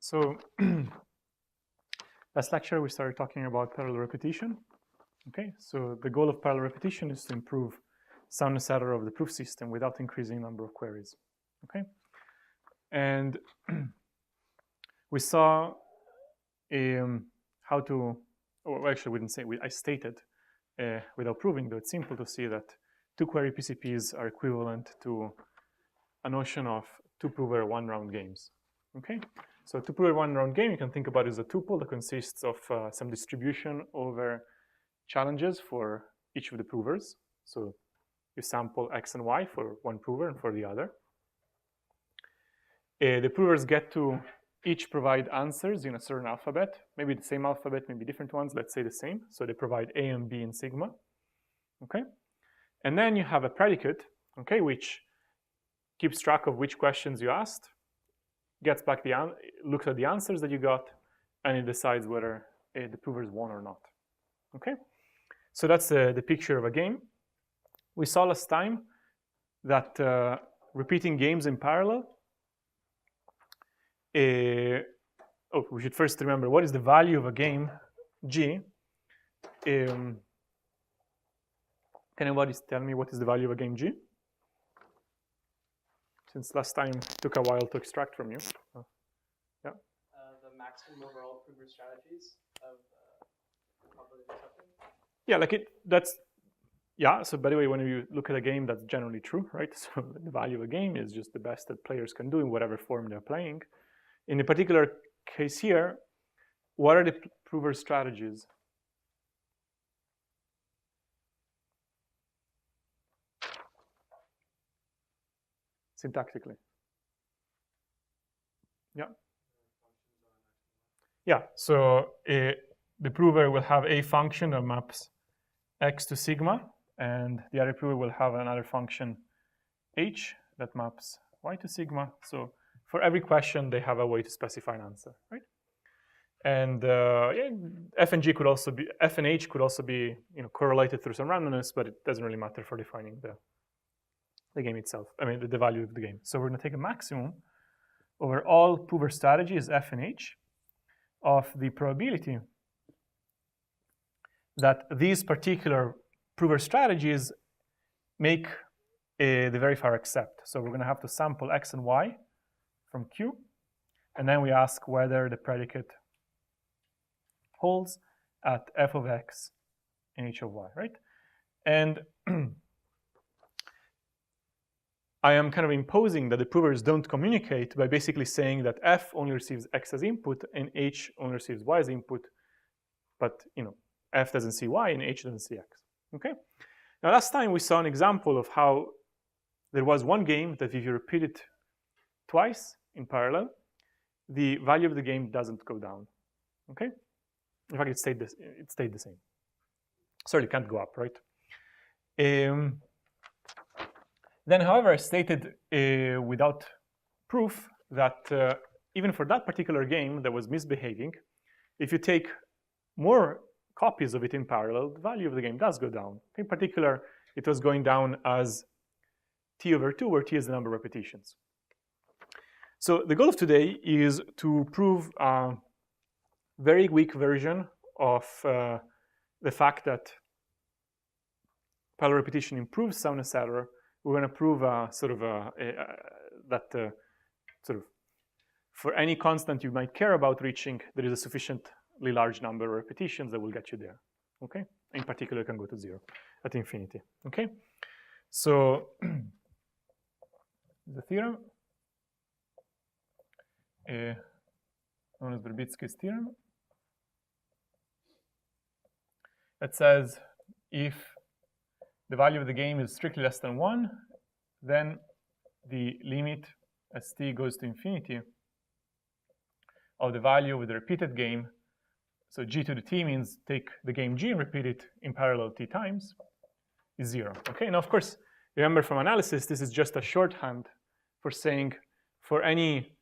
So last lecture, we started talking about parallel repetition. Okay, so the goal of parallel repetition is to improve soundness error of the proof system without increasing number of queries. Okay, and we saw how to, or actually we didn't say, I stated without proving, though it's simple to see that two query PCPs are equivalent to a notion of two-prover one-round games. Okay, so a two-prover one-round game you can think about as a tuple that consists of some distribution over challenges for each of the provers. So you sample X and Y for one prover and for the other. The provers get to each provide answers in a certain alphabet, maybe the same alphabet, maybe different ones, let's say the same. So they provide A and B in sigma. Okay, and then you have a predicate, okay, which keeps track of which questions you asked, gets back looks at the answers that you got, and it decides whether the provers won or not. Okay, so that's the picture of a game. We saw last time that repeating games in parallel. We should first remember what is the value of a game G. Can anybody tell me what is the value of a game G? Since last time took a while to extract from you. Yeah. The maximum overall prover strategies of probability something. Yeah, like it. That's yeah. So by the way, when you look at a game, that's generally true, right? So the value of a game is just the best that players can do in whatever form they're playing. In the particular case here, what are the prover strategies? Syntactically. Yeah. Yeah, so the prover will have a function that maps X to sigma, and the other prover will have another function H that maps Y to sigma. So for every question, they have a way to specify an answer, right? And yeah, F and G could also be, F and H could also be correlated through some randomness, but it doesn't really matter for defining the game itself. I mean, the value of the game. So we're going to take a maximum over all prover strategies, F and H, of the probability that these particular prover strategies make the verifier accept. So we're going to have to sample X and Y from Q, and then we ask whether the predicate holds at f of X and H of Y, right? And I am kind of imposing that the provers don't communicate by basically saying that F only receives X as input and H only receives Y as input, but F doesn't see Y and H doesn't see X. Okay. Now last time we saw an example of how there was one game that if you repeat it twice in parallel, the value of the game doesn't go down. Okay. In fact, it stayed the same. Sorry, it can't go up, right? Then, however, I stated without proof that even for that particular game that was misbehaving, if you take more copies of it in parallel, the value of the game does go down. In particular, it was going down as t over 2, where t is the number of repetitions. So the goal of today is to prove a very weak version of the fact that parallel repetition improves soundness error. We're going to prove that for any constant you might care about reaching, there is a sufficiently large number of repetitions that will get you there. Okay. In particular, it can go to 0 at infinity. Okay. So the theorem known as Verbitsky's theorem. That says if the value of the game is strictly less than 1, then the limit as t goes to infinity of the value with the repeated game, so g to the t means take the game g and repeat it in parallel t times, is 0. Okay, now of course, remember from analysis, this is just a shorthand for saying for any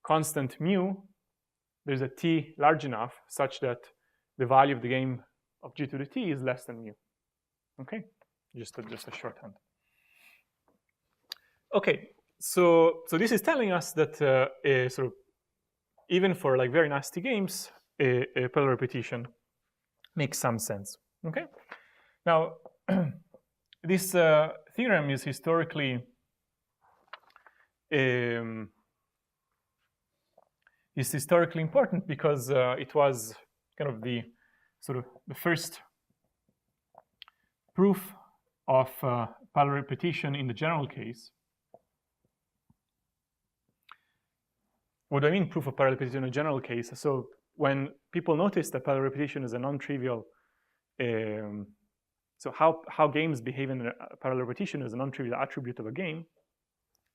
constant mu, there's a t large enough such that the value of the game of g to the t is less than mu. Okay, just a shorthand. Okay, so this is telling us that even for like very nasty games, a parallel repetition makes some sense. Okay. Now, this theorem is historically important because it was kind of the first proof of parallel repetition in the general case. What do I mean, proof of parallel repetition in a general case? So when people notice that parallel repetition is a non-trivial, so how games behave in a parallel repetition is a non-trivial attribute of a game,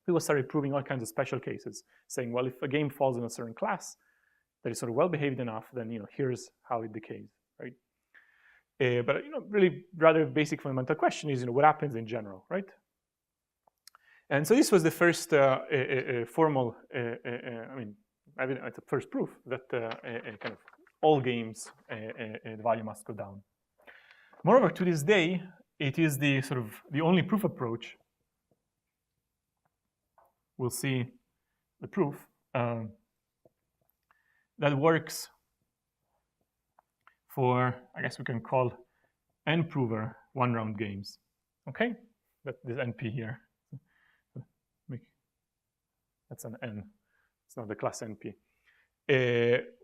people started proving all kinds of special cases, saying, well, if a game falls in a certain class that is sort of well behaved enough, then here's how it decays, right? But really rather basic fundamental question is, what happens in general, right? And so this was the first formal, it's a first proof that kind of all games, the value must go down. Moreover, to this day, it is the only proof approach. We'll see the proof that works for, I guess we can call n-prover one-round games. Okay, this NP here. That's an N. It's not the class NP.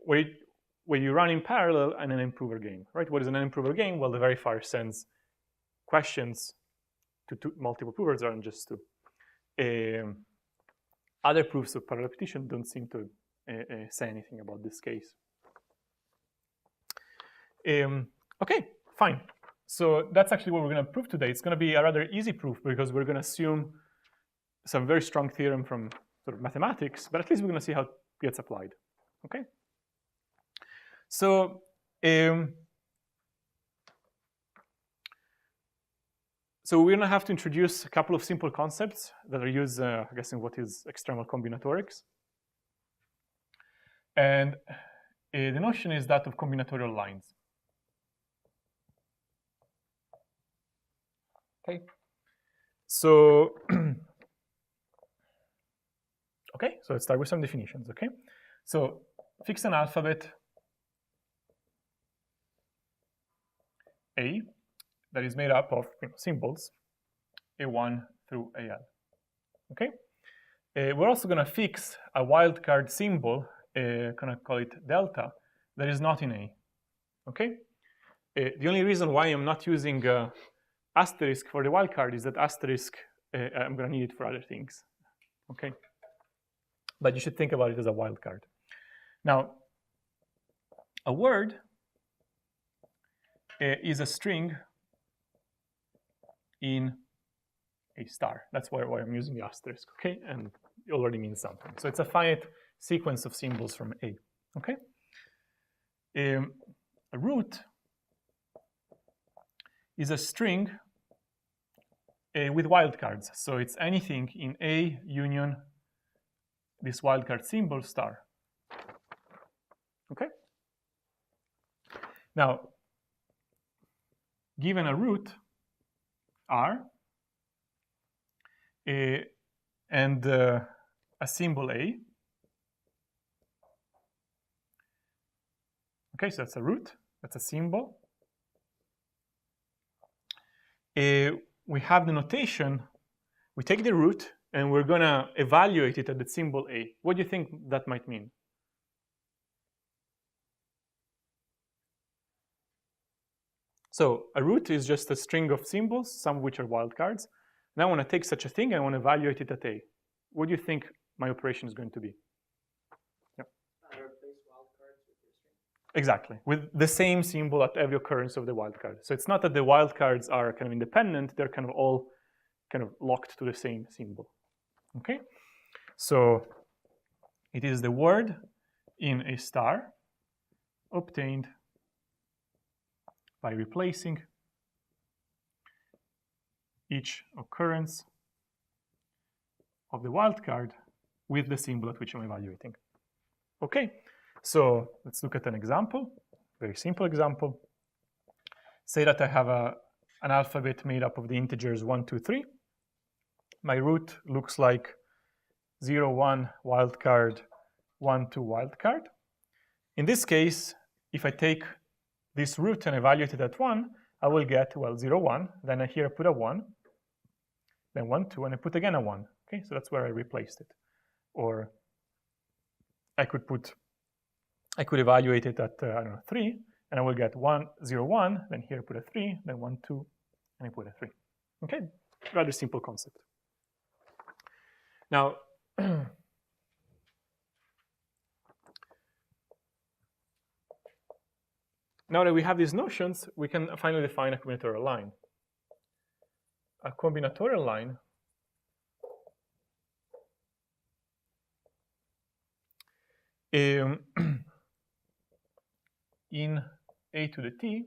Where you run in parallel an n-prover game, right? What is an n-prover game? Well, the verifier sends questions to multiple provers rather than just two. Other proofs of parallel repetition don't seem to say anything about this case. Okay, fine. So that's actually what we're going to prove today. It's going to be a rather easy proof because we're going to assume some very strong theorem from mathematics, but at least we're going to see how it gets applied. Okay. So we're going to have to introduce a couple of simple concepts that are used, I guess, in what is external combinatorics. And the notion is that of combinatorial lines. Okay. So, okay, so let's start with some definitions, okay? So fix an alphabet A that is made up of symbols A1 through AL, okay? We're also going to fix a wildcard symbol, going to call it delta, that is not in A, okay? The only reason why I'm not using asterisk for the wildcard is that asterisk, I'm going to need it for other things, okay? But you should think about it as a wildcard. Now, a word is a string in a star. That's why I'm using the asterisk, okay? And it already means something. So it's a finite sequence of symbols from A, okay? A root is a string with wildcards. So it's anything in A union this wildcard symbol star, okay? Now, given a root R and a symbol A, okay, so that's a root, that's a symbol. We have the notation, we take the root and we're going to evaluate it at the symbol A. What do you think that might mean? So a root is just a string of symbols, some of which are wildcards. Now I want to take such a thing and I want to evaluate it at A. What do you think my operation is going to be? Yep. Replace wildcards with your string. Exactly, with the same symbol at every occurrence of the wildcard. So it's not that the wildcards are kind of independent, they're kind of all kind of locked to the same symbol. Okay, so it is the word in a star obtained by replacing each occurrence of the wildcard with the symbol at which I'm evaluating. Okay, so let's look at an example, very simple example. Say that I have an alphabet made up of the integers 1, 2, 3. My root looks like 0, 1, wildcard, 1, 2 wildcard. In this case, if I take this root and evaluate it at 1, I will get, well, 0, 1. Then here I put a 1, then 1, 2, and I put again a 1. Okay, so that's where I replaced it. Or I could evaluate it at, I don't know, 3, and I will get 1, 0, 1, then here I put a 3, then 1, 2, and I put a 3. Okay, rather simple concept. Now, now that we have these notions, we can finally define a combinatorial line. A combinatorial line in a to the t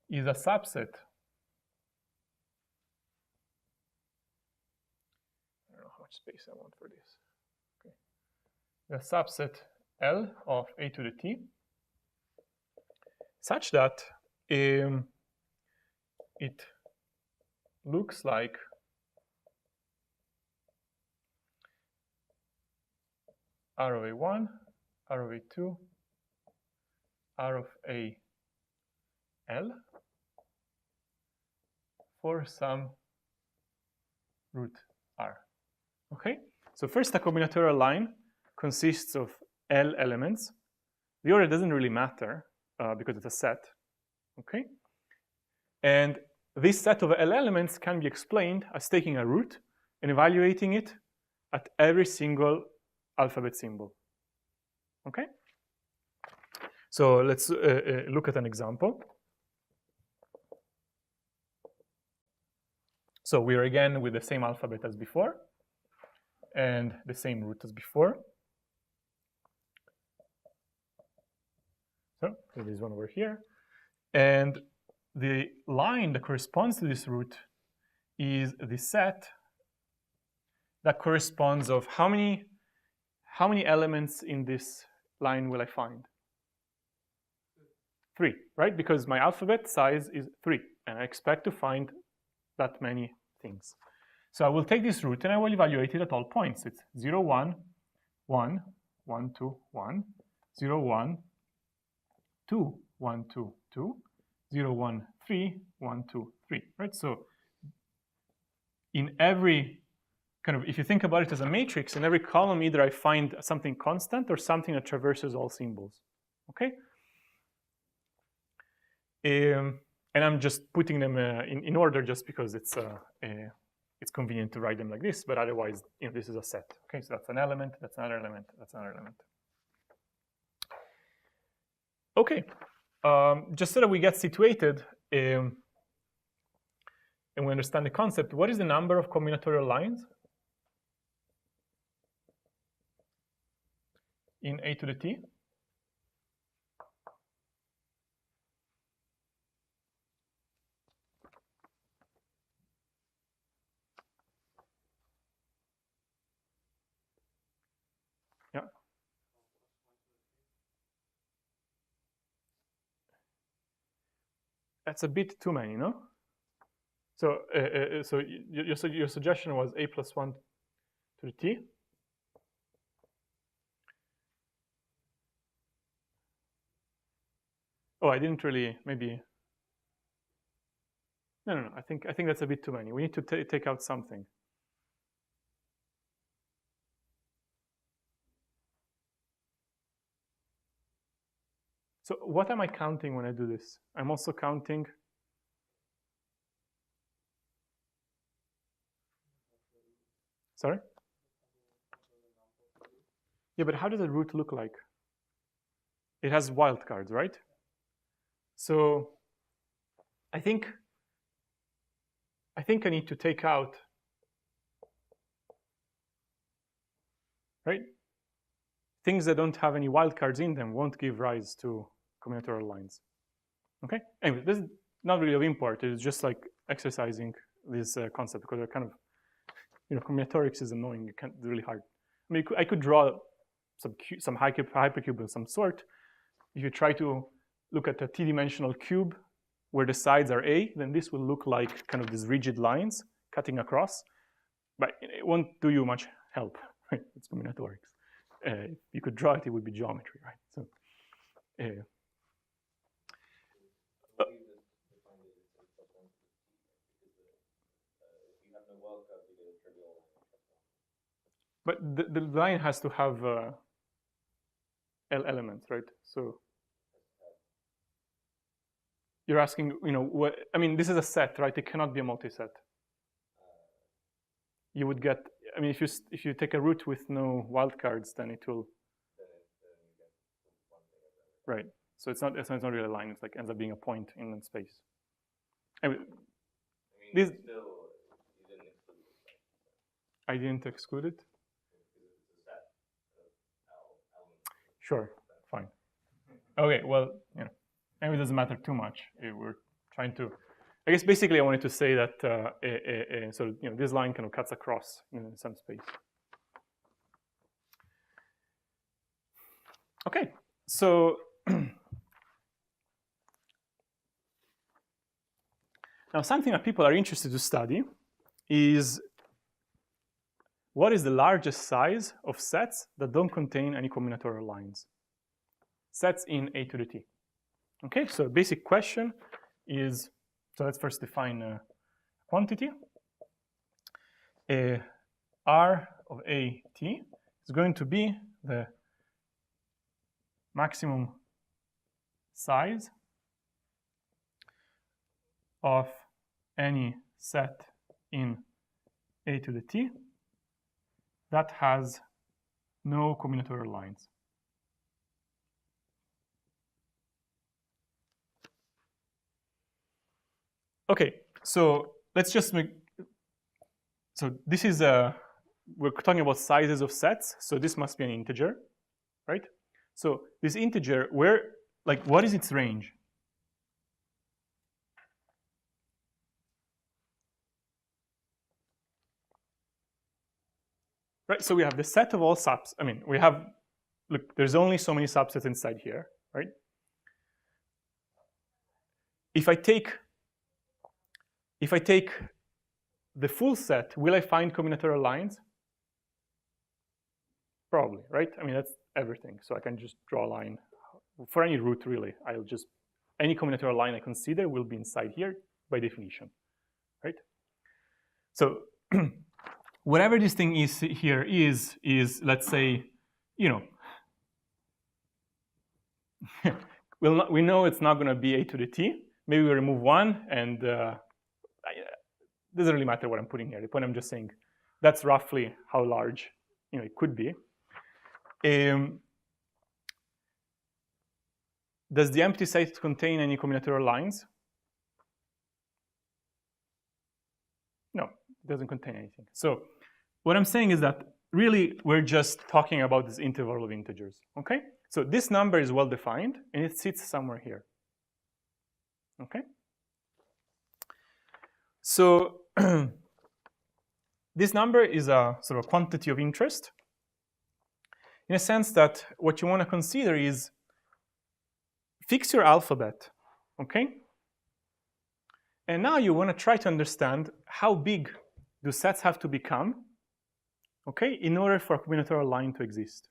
is a subset. I don't know how much space I want for this. Okay. The subset L of a to the t such that it looks like R of A1, R of A2, R of AL for some root R. Okay? So first, a combinatorial line consists of L elements. The order doesn't really matter because it's a set. Okay? And this set of L elements can be explained as taking a root and evaluating it at every single alphabet symbol. Okay? So let's look at an example. So we are again with the same alphabet as before and the same root as before. So there is one over here. And the line that corresponds to this root is the set that corresponds of how many elements in this line will I find? 3, right? Because my alphabet size is 3, and I expect to find that many things. So I will take this root and I will evaluate it at all points. It's 0, 1, 1, 1, 2, 1, 0, 1, 2, 1, 2, 2, 0, 1, 3, 1, 2, 3, right? So in every kind of, if you think about it as a matrix, in every column, either I find something constant or something that traverses all symbols, okay? And I'm just putting them in order just because it's convenient to write them like this, but otherwise, this is a set. Okay, so that's an element, that's another element, that's another element. Okay, just so that we get situated and we understand the concept, what is the number of combinatorial lines in a to the t? Yeah. That's a bit too many, no? So, your suggestion was a plus 1 to the t. Oh, I didn't really, maybe. No. I think that's a bit too many. We need to take out something. So what am I counting when I do this? I'm also counting. Sorry? Yeah, but how does a root look like? It has wildcards, right? So I think I need to take out, right? Things that don't have any wildcards in them won't give rise to combinatorial lines. Okay? Anyway, this is not really of import. It's just like exercising this concept because they're kind of, combinatorics is annoying. It's really hard. I mean, I could draw some hypercube of some sort. If you try to look at a t-dimensional cube where the sides are a, then this will look like kind of these rigid lines cutting across, but it won't do you much help, right? It's combinatorics. If you could draw it, it would be geometry, right? So, but the line has to have L elements, right? So you're asking, what? I mean, this is a set, right? It cannot be a multi-set. You would get. I mean, if you take a root with no wildcards, then it will. Right. So it's not really a line. It's like ends up being a point in space. This. I didn't exclude it. Sure. Fine. Okay. Well, maybe it doesn't matter too much. We're trying to. I guess basically I wanted to say that so this line kind of cuts across in some space. Okay, so now something that people are interested to study is what is the largest size of sets that don't contain any combinatorial lines? Sets in A to the T. Okay, so basic question is. So let's first define a quantity. R of A T is going to be the maximum size of any set in A to the T that has no combinatorial lines. Okay, so let's just make, so this is we're talking about sizes of sets, so this must be an integer, right? So this integer, what is its range? Right, so we have the set of all subs, look, there's only so many subsets inside here, right? If I take the full set, will I find combinatorial lines? Probably, right? I mean, that's everything. So I can just draw a line. For any root, really, any combinatorial line I consider will be inside here by definition, right? So whatever this thing is here is let's say, we know it's not going to be A to the T. Maybe we remove one, and it doesn't really matter what I'm putting here. The point I'm just saying, that's roughly how large it could be. Does the empty set contain any combinatorial lines? No, it doesn't contain anything. So what I'm saying is that really we're just talking about this interval of integers. Okay? So this number is well defined, and it sits somewhere here. Okay? So this number is a sort of quantity of interest in a sense that what you want to consider is fix your alphabet, okay? And now you want to try to understand how big do sets have to become, okay, in order for a combinatorial line to exist.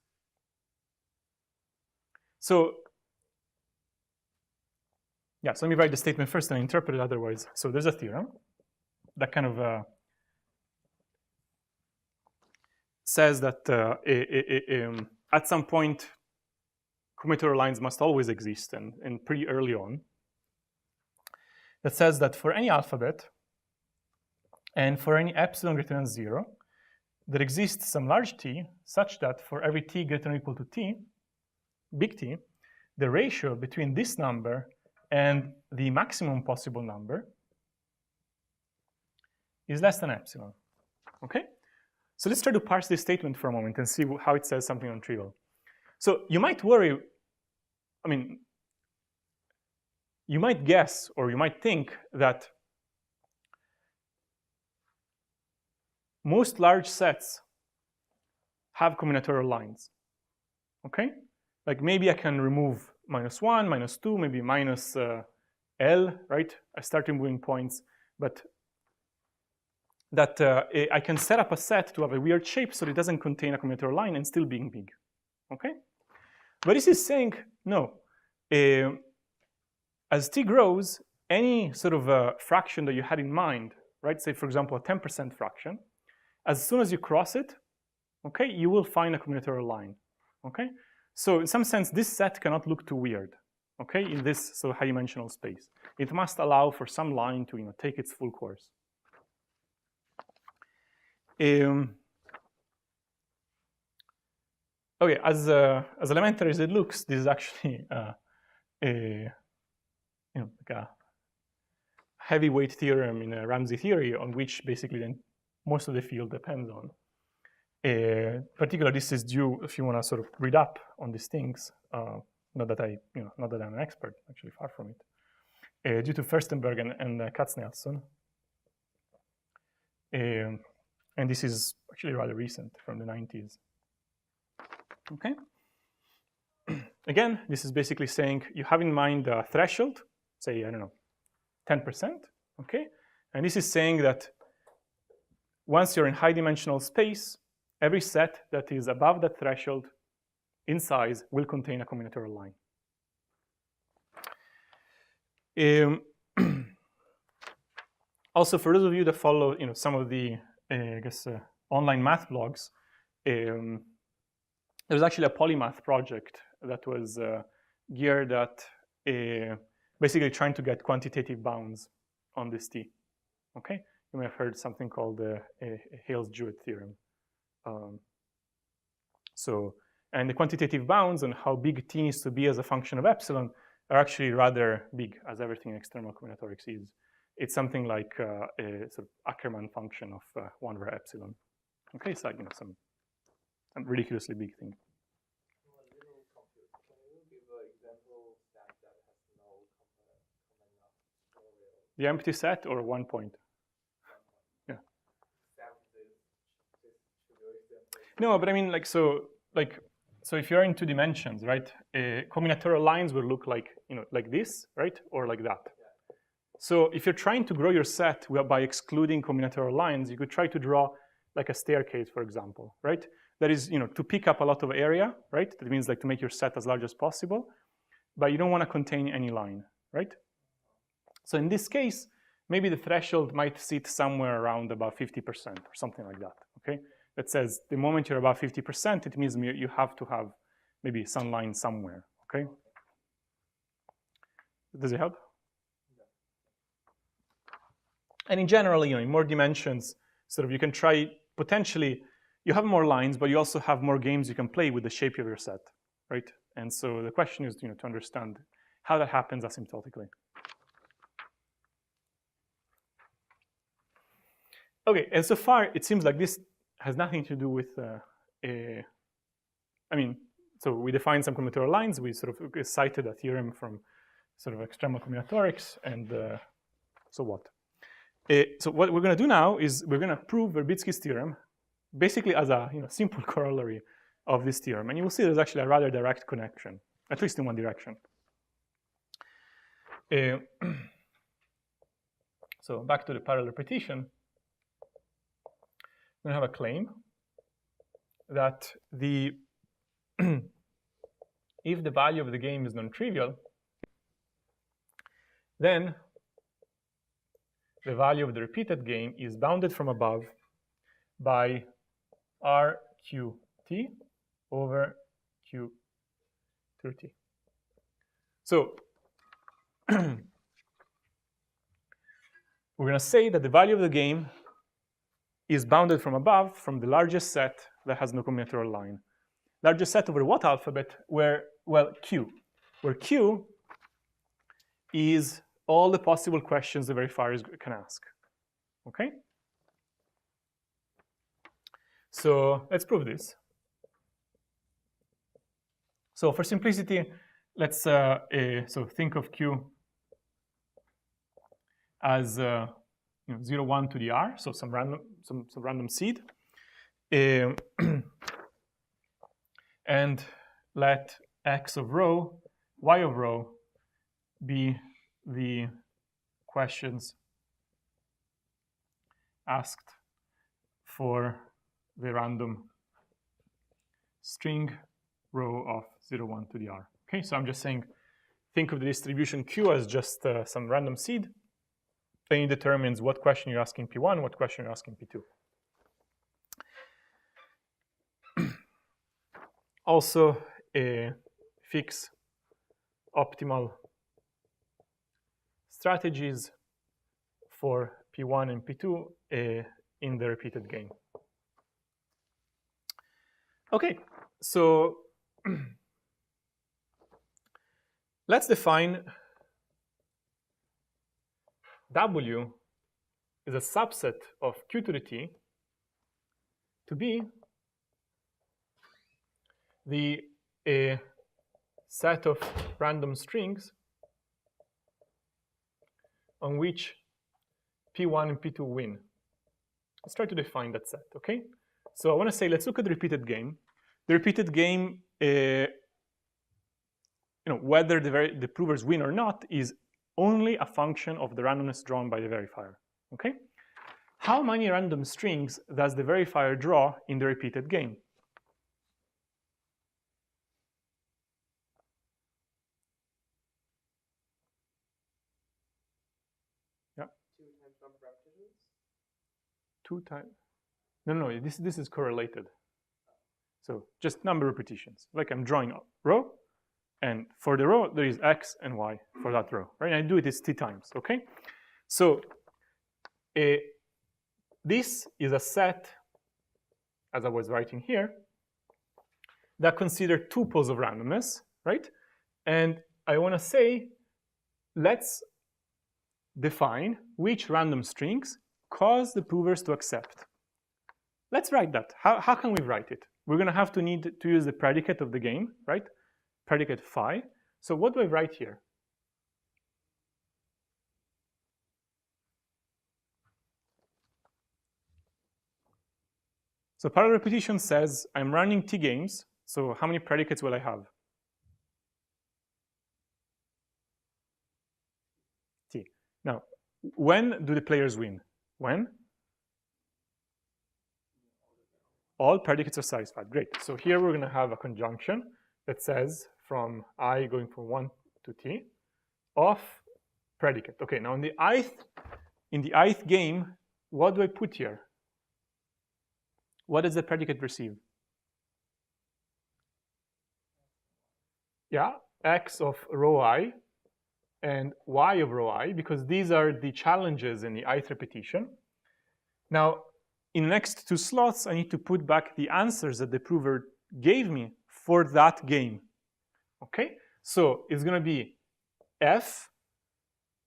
So yeah, so let me write the statement first and interpret it otherwise. So there's a theorem that kind of says that at some point, combinatorial lines must always exist, and pretty early on. That says that for any alphabet and for any epsilon greater than 0, there exists some large t such that for every t greater than or equal to t, big T, the ratio between this number and the maximum possible number is less than epsilon. Okay? So let's try to parse this statement for a moment and see how it says something non-trivial. So you might worry, you might guess or you might think that most large sets have combinatorial lines. Okay? Like maybe I can remove -1, -2, maybe minus L, right? I start removing points, but that I can set up a set to have a weird shape so it doesn't contain a combinatorial line and still being big. Okay? But this is saying, no. As t grows, any sort of fraction that you had in mind, right? Say, for example, a 10% fraction, as soon as you cross it, okay, you will find a combinatorial line. Okay? So in some sense, this set cannot look too weird, okay, in this sort of high-dimensional space. It must allow for some line to take its full course. Okay, as elementary as it looks, this is actually like a heavyweight theorem in a Ramsey theory on which basically then most of the field depends on. Particularly, this is due, if you want to sort of read up on these things, not that I'm an expert, actually far from it, due to Furstenberg and Katznelson. And this is actually rather recent, from the 90s. Okay. Again, this is basically saying you have in mind a threshold, say, I don't know, 10%, okay? And this is saying that once you're in high-dimensional space, every set that is above that threshold in size will contain a combinatorial line. Also, for those of you that follow, some of the, online math blogs, there's actually a polymath project that was geared at basically trying to get quantitative bounds on this T. Okay, you may have heard something called the Hales-Jewett theorem. And the quantitative bounds on how big T needs to be as a function of epsilon are actually rather big, as everything in external combinatorics is. It's something like a sort of Ackermann function of 1 over epsilon. Okay, it's like some ridiculously big thing. The empty set or 1 point? Yeah. No, but I mean, so if you're in 2 dimensions, right? Combinatorial lines will look like like this, right, or like that. So if you're trying to grow your set by excluding combinatorial lines, you could try to draw like a staircase, for example, right? That is, to pick up a lot of area, right? That means like to make your set as large as possible, but you don't want to contain any line, right? So in this case, maybe the threshold might sit somewhere around about 50% or something like that, okay? That says the moment you're above 50%, it means you have to have maybe some line somewhere, okay? Does it help? And in general, in more dimensions, sort of you can try, potentially, you have more lines, but you also have more games you can play with the shape of your set, right? And so the question is, to understand how that happens asymptotically. Okay, and so far, it seems like this has nothing to do with, so we defined some combinatorial lines, we sort of cited a theorem from sort of external combinatorics, and so what? So what we're going to do now is we're going to prove Verbitsky's theorem, basically as a simple corollary of this theorem. And you will see there's actually a rather direct connection, at least in one direction. So back to the parallel repetition. We're going to have a claim that if the value of the game is non-trivial, then the value of the repeated game is bounded from above by RQT over Q through T. So we're going to say that the value of the game is bounded from above from the largest set that has no combinatorial line. Largest set over what alphabet? Q, where Q is all the possible questions the verifiers can ask. Okay? So let's prove this. So for simplicity, let's think of Q as 0, 1 to the R, so some random seed, and let X of rho, Y of rho be the questions asked for the random string row of 0, 1 to the r. Okay, so I'm just saying, think of the distribution Q as just some random seed. Then it determines what question you're asking P1, what question you're asking P2. Also, fix optimal strategies for P1 and P2 in the repeated game. Okay, so let's define W is a subset of Q to the T to be the set of random strings on which P1 and P2 win. Let's try to define that set, okay? So I want to say, let's look at the repeated game. The repeated game, whether the provers win or not is only a function of the randomness drawn by the verifier, okay? How many random strings does the verifier draw in the repeated game? Yeah. 2 times number of repetitions? 2 times. No, this is correlated. So just number of repetitions. Like I'm drawing a row, and for the row there is x and y for that row, right? And I do it t times, okay? So this is a set, as I was writing here, that consider tuples of randomness, right? And I want to say, let's define which random strings cause the provers to accept. Let's write that. How can we write it? We're going to have to need to use the predicate of the game, right? Predicate phi. So what do I write here? So parallel repetition says I'm running T games. So how many predicates will I have? T. Now, when do the players win? When? All predicates are satisfied. Great. So here we're going to have a conjunction that says from I going from 1 to T of predicate. Okay, now in the ith game, what do I put here? What does the predicate receive? Yeah, x of row I and y of row I, because these are the challenges in the ith repetition. Now, in the next 2 slots, I need to put back the answers that the prover gave me for that game. Okay, so it's going to be f,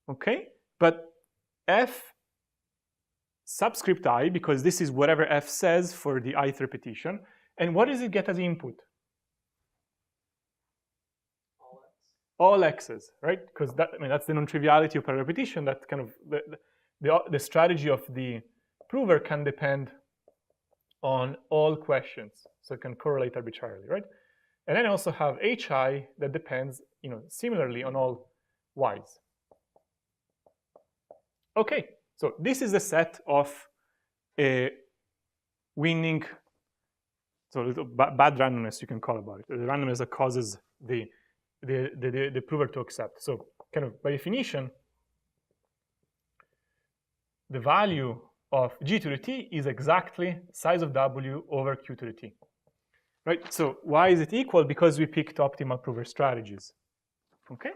okay, but f subscript I, because this is whatever f says for the ith repetition. And what does it get as input? All x's, right? Because that's the non-triviality of parallel repetition. That kind of the strategy of the prover can depend on all questions, so it can correlate arbitrarily, right? And then I also have hi that depends, similarly on all y's. Okay, so this is the set of winning, so bad randomness you can call about it, the randomness that causes the prover to accept. So kind of by definition, the value of g to the t is exactly size of w over q to the t. Right? So why is it equal? Because we picked optimal prover strategies. Okay?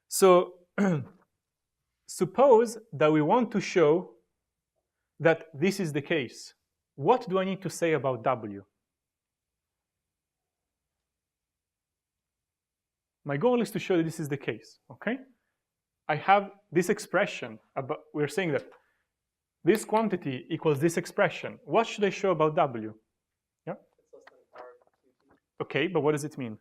So suppose that we want to show that this is the case. What do I need to say about w? My goal is to show that this is the case. Okay? I have this expression about, we're saying that this quantity equals this expression. What should I show about w? Yeah? It's less than r qt. Okay, but what does it mean?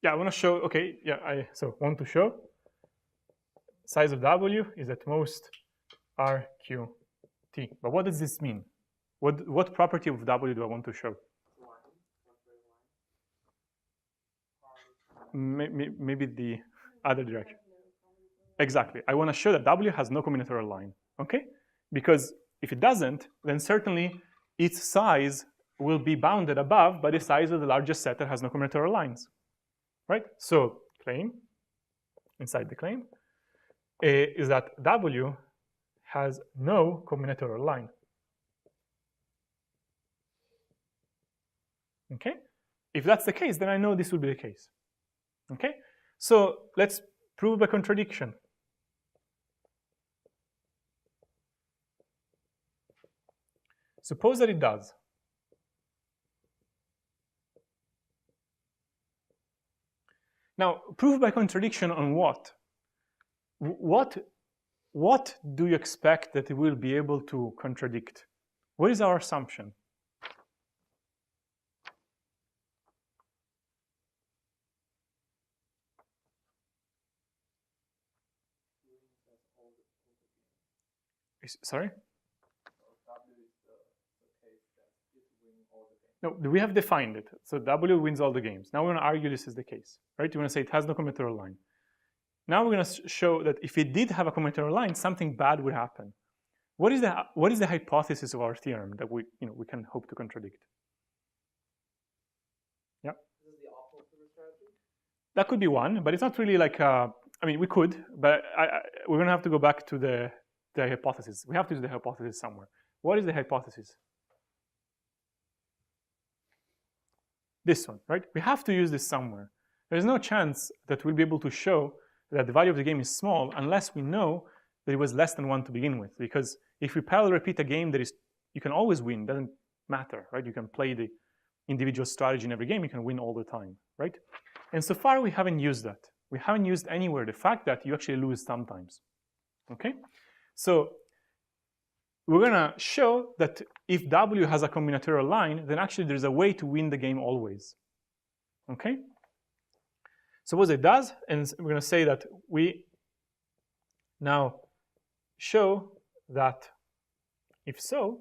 Yeah, I want to show, okay, yeah, so want to show size of w is at most r qt. But what does this mean? What property of w do I want to show? Maybe the other direction. Exactly. I want to show that W has no combinatorial line, okay? Because if it doesn't, then certainly its size will be bounded above by the size of the largest set that has no combinatorial lines, right? So claim, inside the claim, is that W has no combinatorial line. Okay? If that's the case, then I know this will be the case. Okay? So let's prove by contradiction. Suppose that it does. Now, proof by contradiction on what? What do you expect that it will be able to contradict? What is our assumption? Sorry? No, we have defined it. So W wins all the games. Now we're going to argue this is the case, right? We're going to say it has no combinatorial line. Now we're going to show that if it did have a combinatorial line, something bad would happen. What is the hypothesis of our theorem that we can hope to contradict? Yeah. This is the optimal proof strategy? That could be one, but it's not really like I mean, we could, but we're going to have to go back to the hypothesis. We have to use the hypothesis somewhere. What is the hypothesis? This one, right? We have to use this somewhere. There's no chance that we'll be able to show that the value of the game is small unless we know that it was less than 1 to begin with. Because if we parallel repeat a game that is, you can always win, doesn't matter, right? You can play the individual strategy in every game, you can win all the time, right? And so far we haven't used that. We haven't used anywhere the fact that you actually lose sometimes, okay? So we're gonna show that if W has a combinatorial line, then actually there's a way to win the game always, okay? Suppose it does, and we're gonna say that we now show that if so,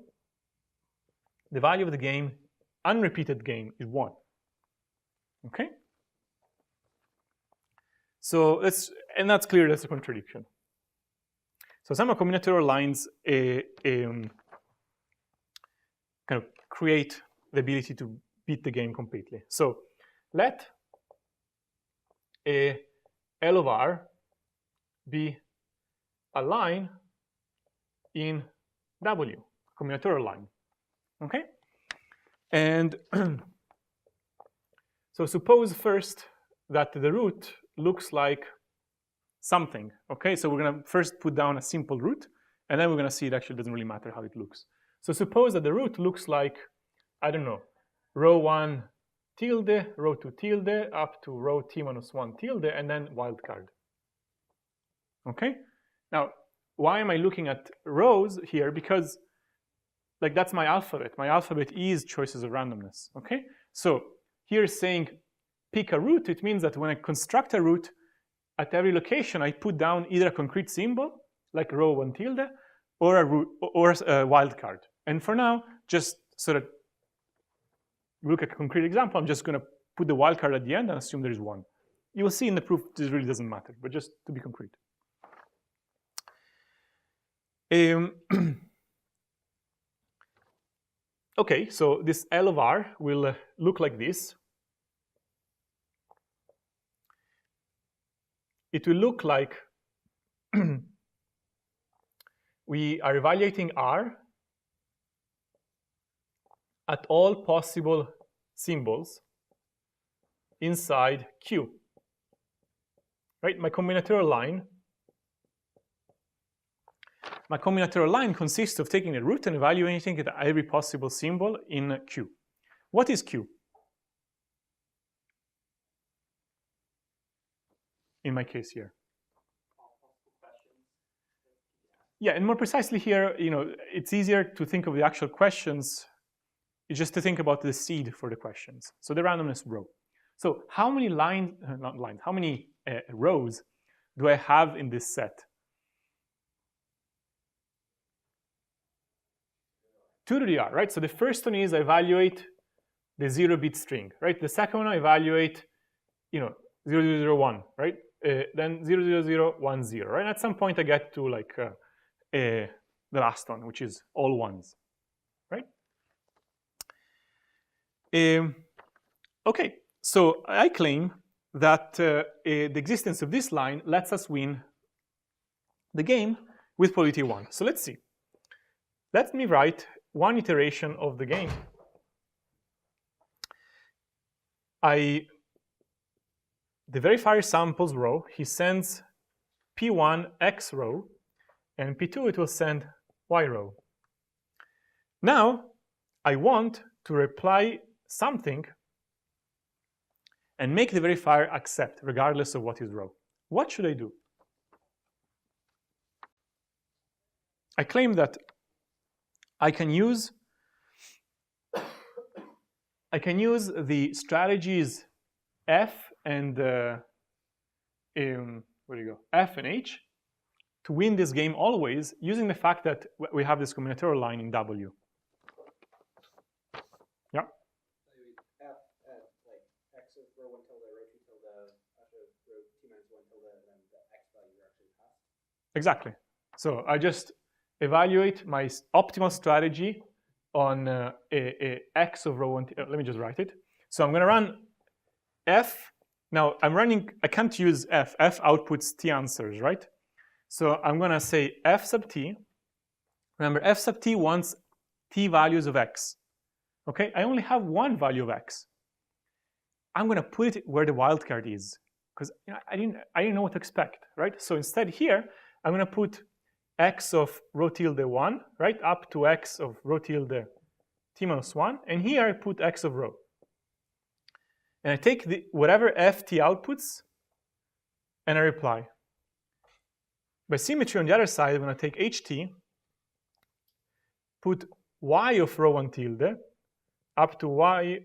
the value of the game, unrepeated game, is 1, okay? So and that's clear, that's a contradiction. So some combinatorial lines kind of create the ability to beat the game completely. So let L of R be a line in W, combinatorial line, okay? And so suppose first that the root looks like something, okay? So we're gonna first put down a simple root, and then we're gonna see it actually doesn't really matter how it looks. So suppose that the root looks like, I don't know, row 1 tilde, row 2 tilde, up to row t minus 1 tilde, and then wildcard, okay? Now, why am I looking at rows here? Because like that's my alphabet. My alphabet is choices of randomness, okay? So here saying pick a root, it means that when I construct a root, at every location, I put down either a concrete symbol, like row 1 tilde, or a root, or a wildcard. And for now, just so that we look at a concrete example, I'm just going to put the wildcard at the end and assume there is 1. You will see in the proof this really doesn't matter, but just to be concrete. Okay, so this L of R will look like this. It will look like we are evaluating R at all possible symbols inside Q. Right? My combinatorial line consists of taking a root and evaluating it at every possible symbol in Q. What is Q? In my case here. Yeah, and more precisely here, it's easier to think of the actual questions, it's just to think about the seed for the questions. So the randomness row. So how many how many rows do I have in this set? 2 to the R, right? So the first one is I evaluate the 0-bit string, right? The second one I evaluate, 0001, right? then 0, 0, 0, 1, 0, right? And at some point I get to like the last one, which is all ones, right? Okay, so I claim that the existence of this line lets us win the game with probability 1. So let's see. Let me write one iteration of the game. The verifier samples row, he sends P1 X row, and P2 it will send Y row. Now, I want to reply something and make the verifier accept, regardless of what is row. What should I do? I claim that I can use the strategies F and F and H to win this game always, using the fact that we have this combinatorial line in W. Yeah. F at like x of row 1 tilde, row 2 tilde, after row t minus 1 tilde, and then the x value actually passed. Exactly. So I just evaluate my optimal strategy on x of row 1. Let me just write it. So I'm going to run F. Now I can't use F. F outputs T answers, right? So I'm going to say F sub T. Remember, F sub T wants T values of X. Okay, I only have one value of X. I'm going to put it where the wildcard is, because I didn't know what to expect, right? So instead here, I'm going to put X of row tilde 1, right, up to X of row tilde T minus 1, and here I put X of row. And I take whatever FT outputs, and I reply. By symmetry on the other side, I'm going to take HT, put Y of row 1 tilde, up to Y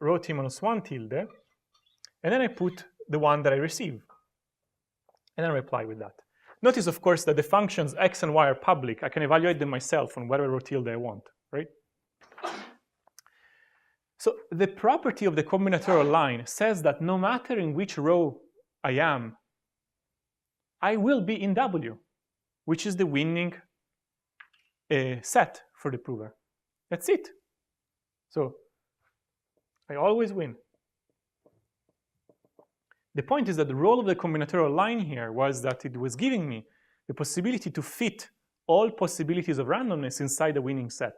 row T minus 1 tilde, and then I put the one that I receive, and then reply with that. Notice, of course, that the functions X and Y are public. I can evaluate them myself on whatever row tilde I want, right? So the property of the combinatorial line says that no matter in which row I am, I will be in W, which is the winning set for the prover. That's it. So I always win. The point is that the role of the combinatorial line here was that it was giving me the possibility to fit all possibilities of randomness inside the winning set,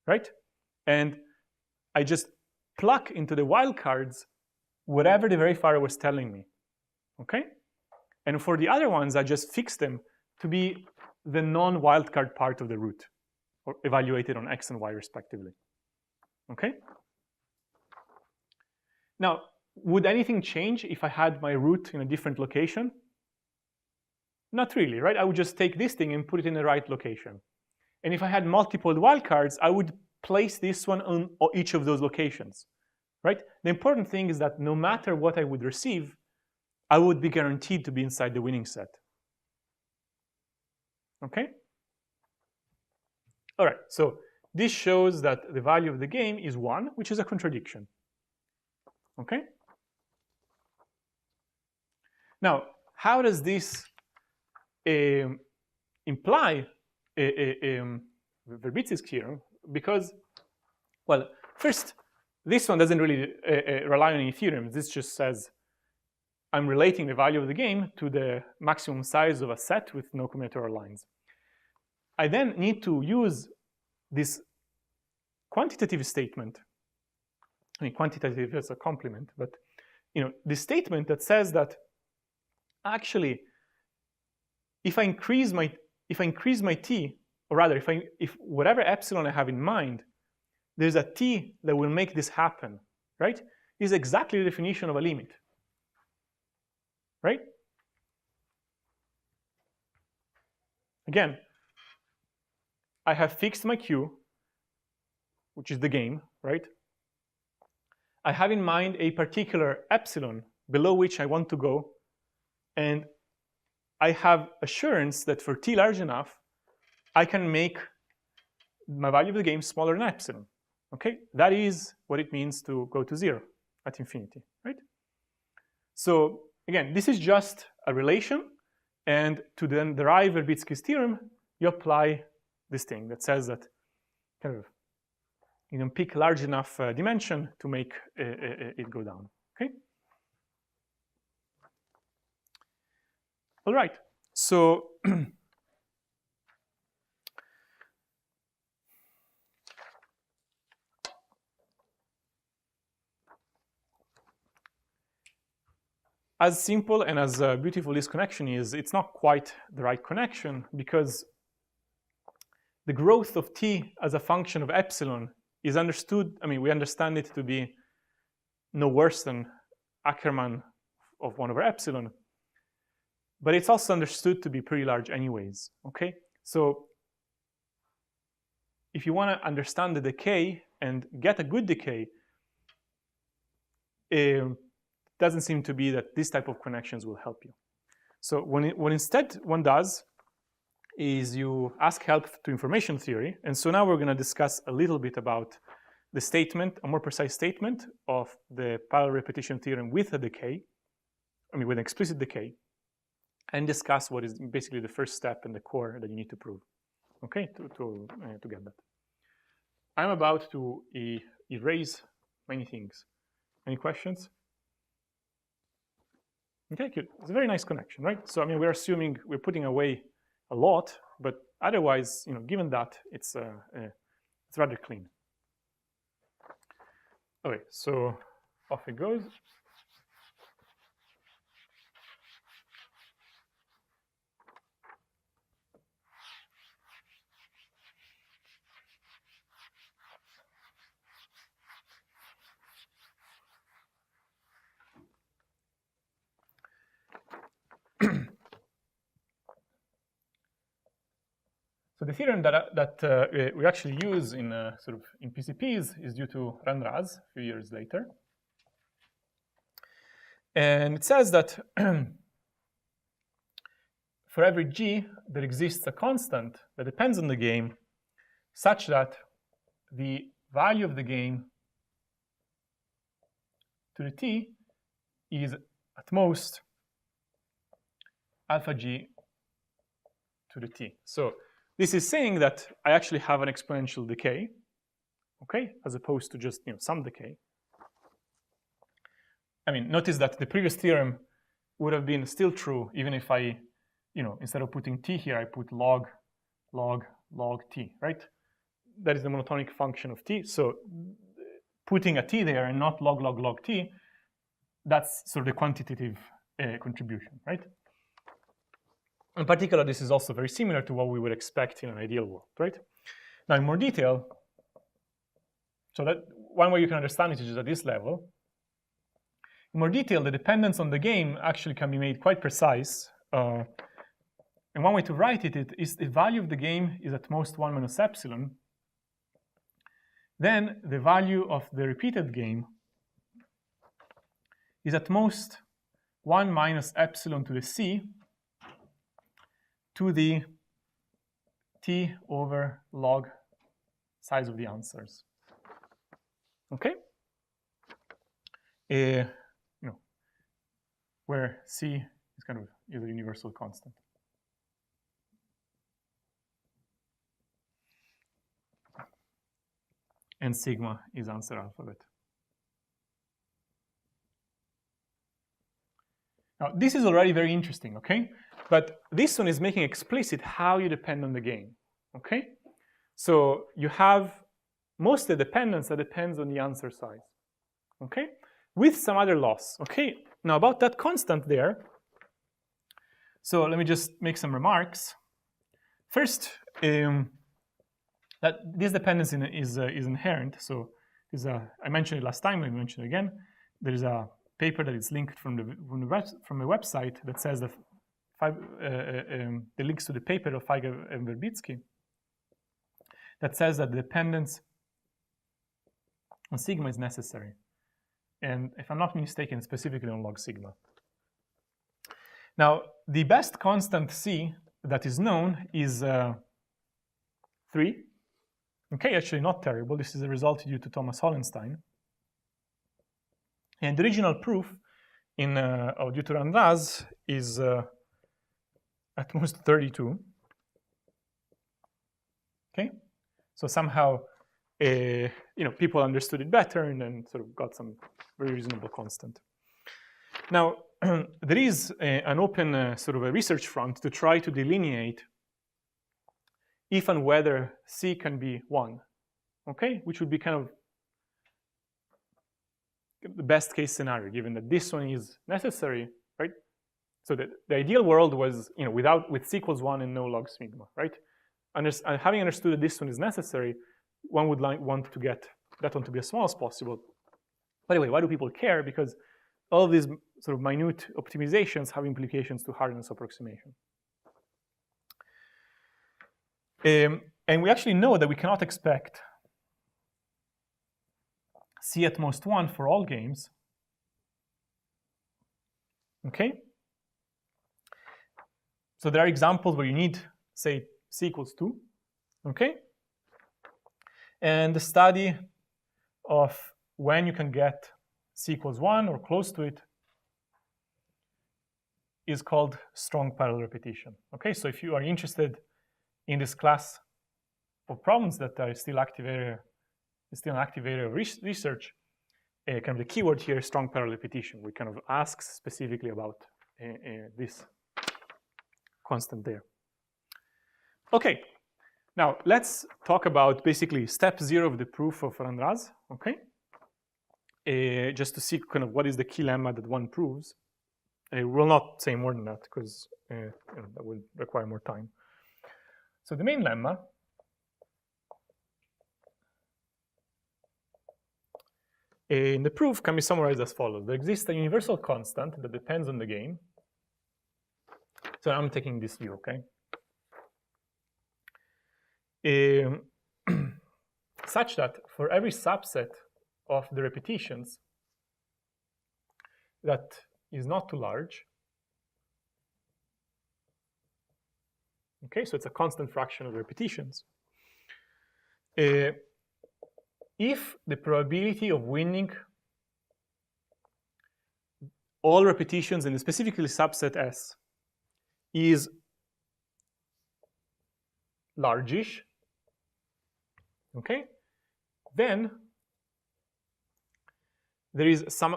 right? And I just pluck into the wildcards whatever the verifier was telling me, okay? And for the other ones, I just fix them to be the non-wildcard part of the root, or evaluated on X and Y respectively, okay? Now, would anything change if I had my root in a different location? Not really, right? I would just take this thing and put it in the right location. And if I had multiple wildcards, I would place this one on each of those locations, right? The important thing is that no matter what I would receive, I would be guaranteed to be inside the winning set. Okay? All right, so this shows that the value of the game is 1, which is a contradiction. Okay? Now, how does this imply Verbitsky theorem? Because, well, first, this one doesn't really rely on any theorems. This just says I'm relating the value of the game to the maximum size of a set with no combinatorial lines. I then need to use this quantitative statement. I mean, quantitative is a compliment, but this statement that says that actually, if I increase my t, or rather, if whatever epsilon I have in mind, there's a t that will make this happen, right? Is exactly the definition of a limit, right? Again, I have fixed my q, which is the game, right? I have in mind a particular epsilon below which I want to go, and I have assurance that for t large enough, I can make my value of the game smaller than epsilon. Okay, that is what it means to go to 0 at infinity, right? So again, this is just a relation, and to then derive Verbitsky's theorem, you apply this thing that says that kind of you can pick large enough dimension to make it go down. Okay. All right. So as simple and as beautiful this connection is, it's not quite the right connection, because the growth of t as a function of epsilon is understood. I mean, we understand it to be no worse than Ackermann of 1 over epsilon, but it's also understood to be pretty large anyways. Okay, so if you want to understand the decay and get a good decay, it doesn't seem to be that this type of connections will help you. So what instead one does is you ask help to information theory. And so now we're going to discuss a little bit about the statement, a more precise statement of the parallel repetition theorem with a decay, I mean with an explicit decay, and discuss what is basically the first step in the core that you need to prove, okay, to get that. I'm about to erase many things. Any questions? Okay, good. It's a very nice connection, right? So I mean, we're assuming we're putting away a lot, but otherwise, you know, given that, it's rather clean. Okay, so off it goes. So the theorem that we actually use in sort of in PCPs is due to Ranraz a few years later, and it says that for every g there exists a constant that depends on the game, such that the value of the game to the t is at most alpha g to the t. So this is saying that I actually have an exponential decay, okay, as opposed to just, you know, some decay. I mean, notice that the previous theorem would have been still true even if I, you know, instead of putting t here, I put log t, right? That is the monotonic function of t. So putting a t there and not log t, that's sort of the quantitative contribution, right? In particular, this is also very similar to what we would expect in an ideal world, right? Now, in more detail, so that one way you can understand it is just at this level. In more detail, the dependence on the game actually can be made quite precise. And one way to write it is the value of the game is at most 1 minus epsilon. Then the value of the repeated game is at most 1 minus epsilon to the c to the t over log size of the answers. Okay? You know, where c is kind of a universal constant. And sigma is answer alphabet. Now, this is already very interesting, okay? But this one is making explicit how you depend on the game, okay? So you have mostly dependence that depends on the answer size, okay? With some other loss, okay? Now, about that constant there, so let me just make some remarks. First, that this dependence is inherent. So I mentioned it last time, I mentioned it again. There is a paper that is linked from the website that says that the links to the paper of Feiger and Verbitsky that says that the dependence on sigma is necessary. And if I'm not mistaken, specifically on log sigma. Now, the best constant c that is known is 3. Okay, actually not terrible. This is a result due to Thomas Hollenstein. And the original proof due to Randaz is at most 32. Okay, so somehow people understood it better and then sort of got some very reasonable constant. Now there is an open sort of a research front to try to delineate if and whether C can be 1, okay, which would be kind of the best case scenario, given that this one is necessary, right? So the ideal world was, with C equals 1 and no log sigma, right? Having understood that this one is necessary, one would want to get that one to be as small as possible. By the way, why do people care? Because all of these sort of minute optimizations have implications to hardness approximation. And we actually know that we cannot expect C at most 1 for all games. Okay? So there are examples where you need, say, C equals 2. Okay? And the study of when you can get C equals 1 or close to it is called strong parallel repetition. Okay? So if you are interested in this class of problems that are still active area, an active area of research, kind of the keyword here is strong parallel repetition. We kind of ask specifically about this constant there. Okay, now let's talk about basically step 0 of the proof of Randaz, okay? Just to see kind of what is the key lemma that one proves. We'll not say more than that because that would require more time. So the main lemma in the proof can be summarized as follows. There exists a universal constant that depends on the game. So I'm taking this view, okay? Such that for every subset of the repetitions that is not too large, okay, so it's a constant fraction of the repetitions, if the probability of winning all repetitions in the specifically subset S is largish, okay, then there is some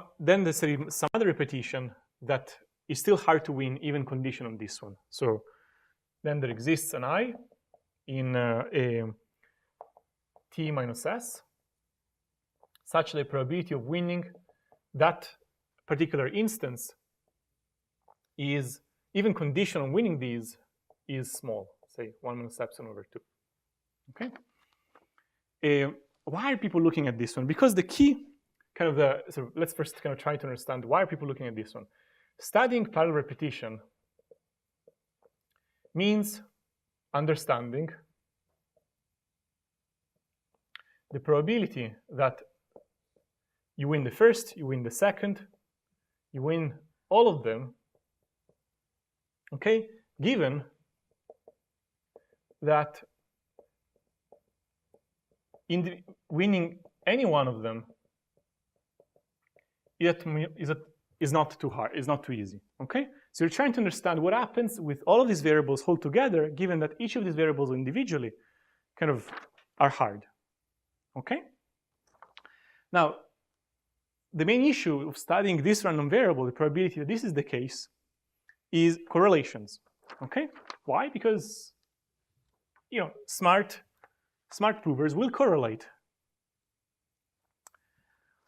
other repetition that is still hard to win, even conditional on this one. So then there exists an I in T minus S, such that the probability of winning that particular instance is, even conditional on winning these, is small, say 1 minus epsilon over 2. Okay. Why are people looking at this one? Because the key, so let's first kind of try to understand why are people looking at this one. Studying parallel repetition means understanding the probability that you win the first, you win the second, you win all of them, okay, given that in winning any one of them is not too hard, is not too easy, okay? So you're trying to understand what happens with all of these variables hold together, given that each of these variables individually kind of are hard, okay? Now, the main issue of studying this random variable, the probability that this is the case, is correlations, okay? Why? Because, smart provers will correlate.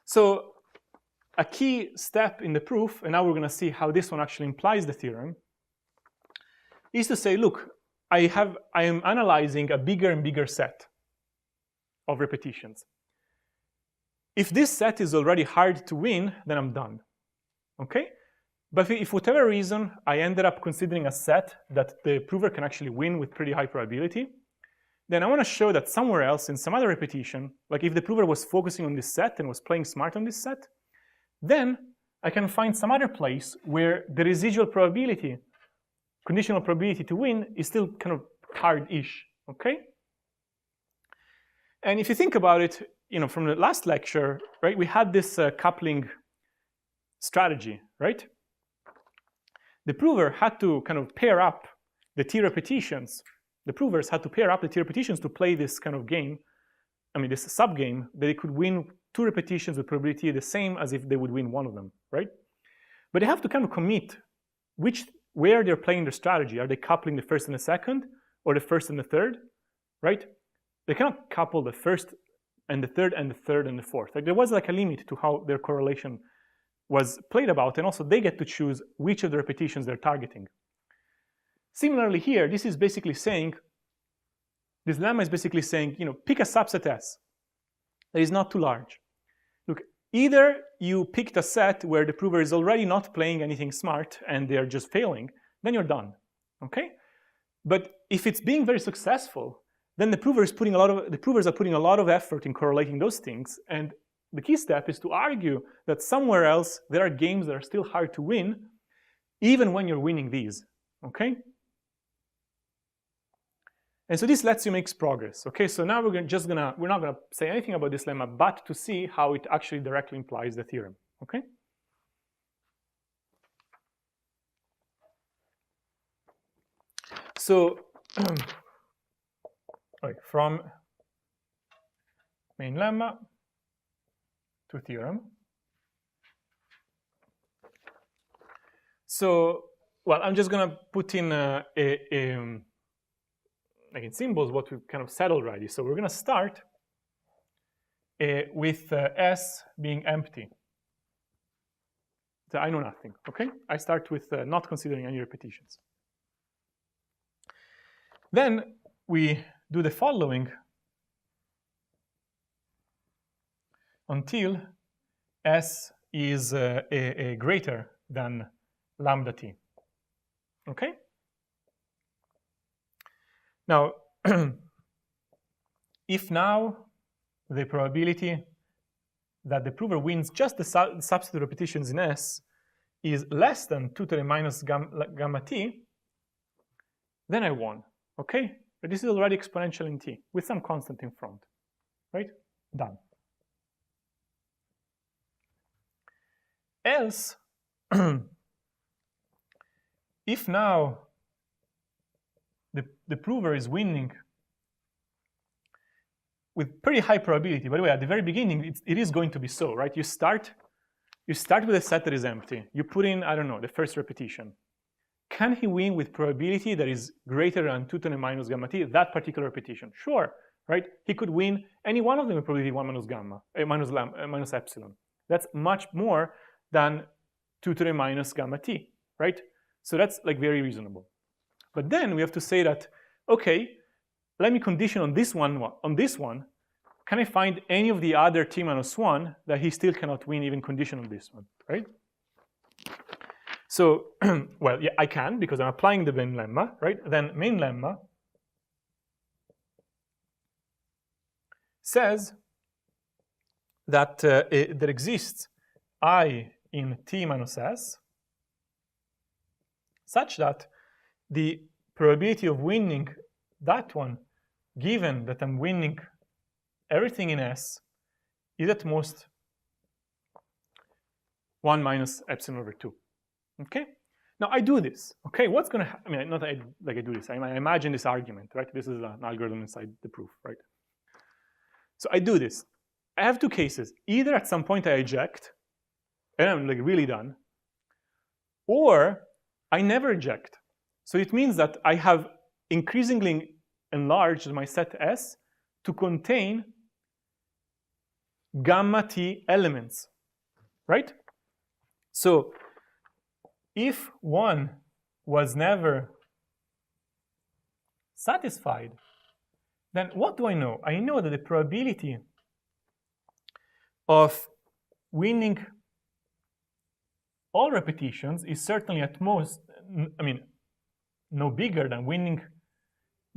So a key step in the proof, and now we're going to see how this one actually implies the theorem, is to say, look, I am analyzing a bigger and bigger set of repetitions. If this set is already hard to win, then I'm done, okay? But if for whatever reason I ended up considering a set that the prover can actually win with pretty high probability, then I want to show that somewhere else in some other repetition, like if the prover was focusing on this set and was playing smart on this set, then I can find some other place where the residual probability, conditional probability to win, is still kind of hard-ish, okay? And if you think about it, from the last lecture, right, we had this coupling strategy, right? The prover had to kind of pair up the t repetitions. The provers had to pair up the t repetitions to play this kind of game, this sub-game, that they could win 2 repetitions with probability the same as if they would win one of them, right? But they have to kind of commit where they're playing their strategy. Are they coupling the first and the second, or the first and the third, right? They cannot couple the first and the third and the third and the fourth. Like, there was like a limit to how their correlation was played about, and also they get to choose which of the repetitions they're targeting. Similarly here, this is basically saying, this lemma is basically saying, pick a subset S that is not too large. Look, either you picked a set where the prover is already not playing anything smart and they're just failing, then you're done, okay? But if it's being very successful, then the provers are putting a lot of effort in correlating those things, and the key step is to argue that somewhere else there are games that are still hard to win, even when you're winning these, okay? And so this lets you make progress, okay? So now we're not gonna say anything about this lemma, but to see how it actually directly implies the theorem, okay? So, from main lemma to theorem. So, well, I'm just gonna put in like in symbols what we've kind of said already. So we're gonna start with S being empty. So I know nothing, okay? I start with not considering any repetitions. Then we do the following until S is greater than lambda t, okay? Now, if now the probability that the prover wins just the substitute repetitions in S is less than 2 to the minus gamma t, then I won, okay? But this is already exponential in t with some constant in front, right? Done. Else, if now the prover is winning with pretty high probability, by the way, at the very beginning, it is going to be so, right? You start with a set that is empty. You put in, I don't know, the first repetition. Can he win with probability that is greater than 2 to the minus gamma t, that particular repetition? Sure, right? He could win any one of them with probability 1 minus gamma, minus epsilon. That's much more than 2 to the minus gamma t, right? So that's like very reasonable. But then we have to say that, okay, let me condition on this one. Can I find any of the other t minus 1 that he still cannot win, even condition on this one, right? So, well, yeah, I can, because I'm applying the main lemma, right? Then main lemma says that there exists I in t minus s such that the probability of winning that one, given that I'm winning everything in S, is at most 1 minus epsilon over 2. Okay? Now I do this. Okay, what's going to happen? I mean, not like I do this. I imagine this argument, right? This is an algorithm inside the proof, right? So I do this. I have two cases. Either at some point I eject, and I'm like really done, or I never eject. So it means that I have increasingly enlarged my set S to contain gamma t elements, right? So if one was never satisfied, then what do I know? I know that the probability of winning all repetitions is certainly at most, no bigger than winning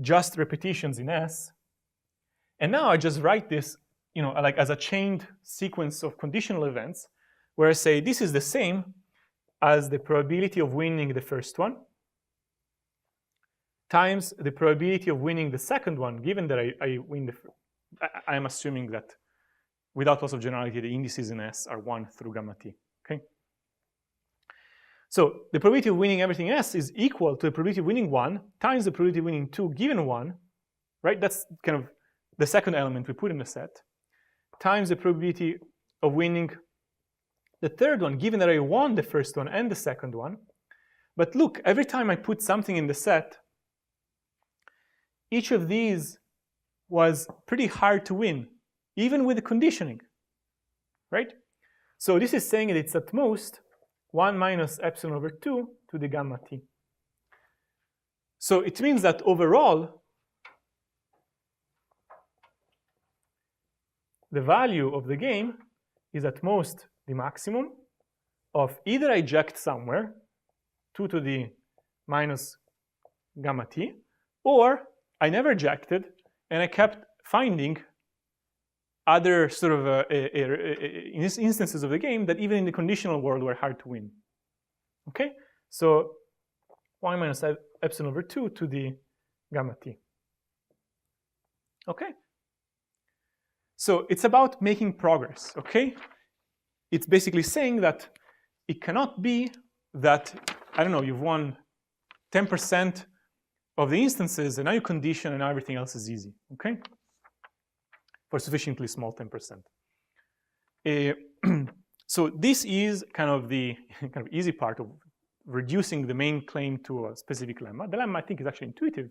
just repetitions in S. And now I just write this, like as a chained sequence of conditional events, where I say this is the same as the probability of winning the first one times the probability of winning the second one, given that I win the I'm assuming that without loss of generality, the indices in S are 1 through gamma t, okay? So the probability of winning everything S is equal to the probability of winning 1 times the probability of winning 2 given 1, right? That's kind of the second element we put in the set, times the probability of winning the third one, given that I won the first one and the second one. But look, every time I put something in the set, each of these was pretty hard to win, even with the conditioning, right? So this is saying that it's at most 1 minus epsilon over 2 to the gamma t. So it means that overall, the value of the game is at most the maximum of either I eject somewhere, 2 to the minus gamma t, or I never ejected and I kept finding other sort of instances of the game that even in the conditional world were hard to win. Okay, so 1 minus epsilon over 2 to the gamma t. Okay, so it's about making progress. Okay, it's basically saying that it cannot be that, I don't know, you've won 10% of the instances and now you condition and now everything else is easy. Okay, for sufficiently small 10%. So this is kind of the easy part of reducing the main claim to a specific lemma. The lemma, I think, is actually intuitive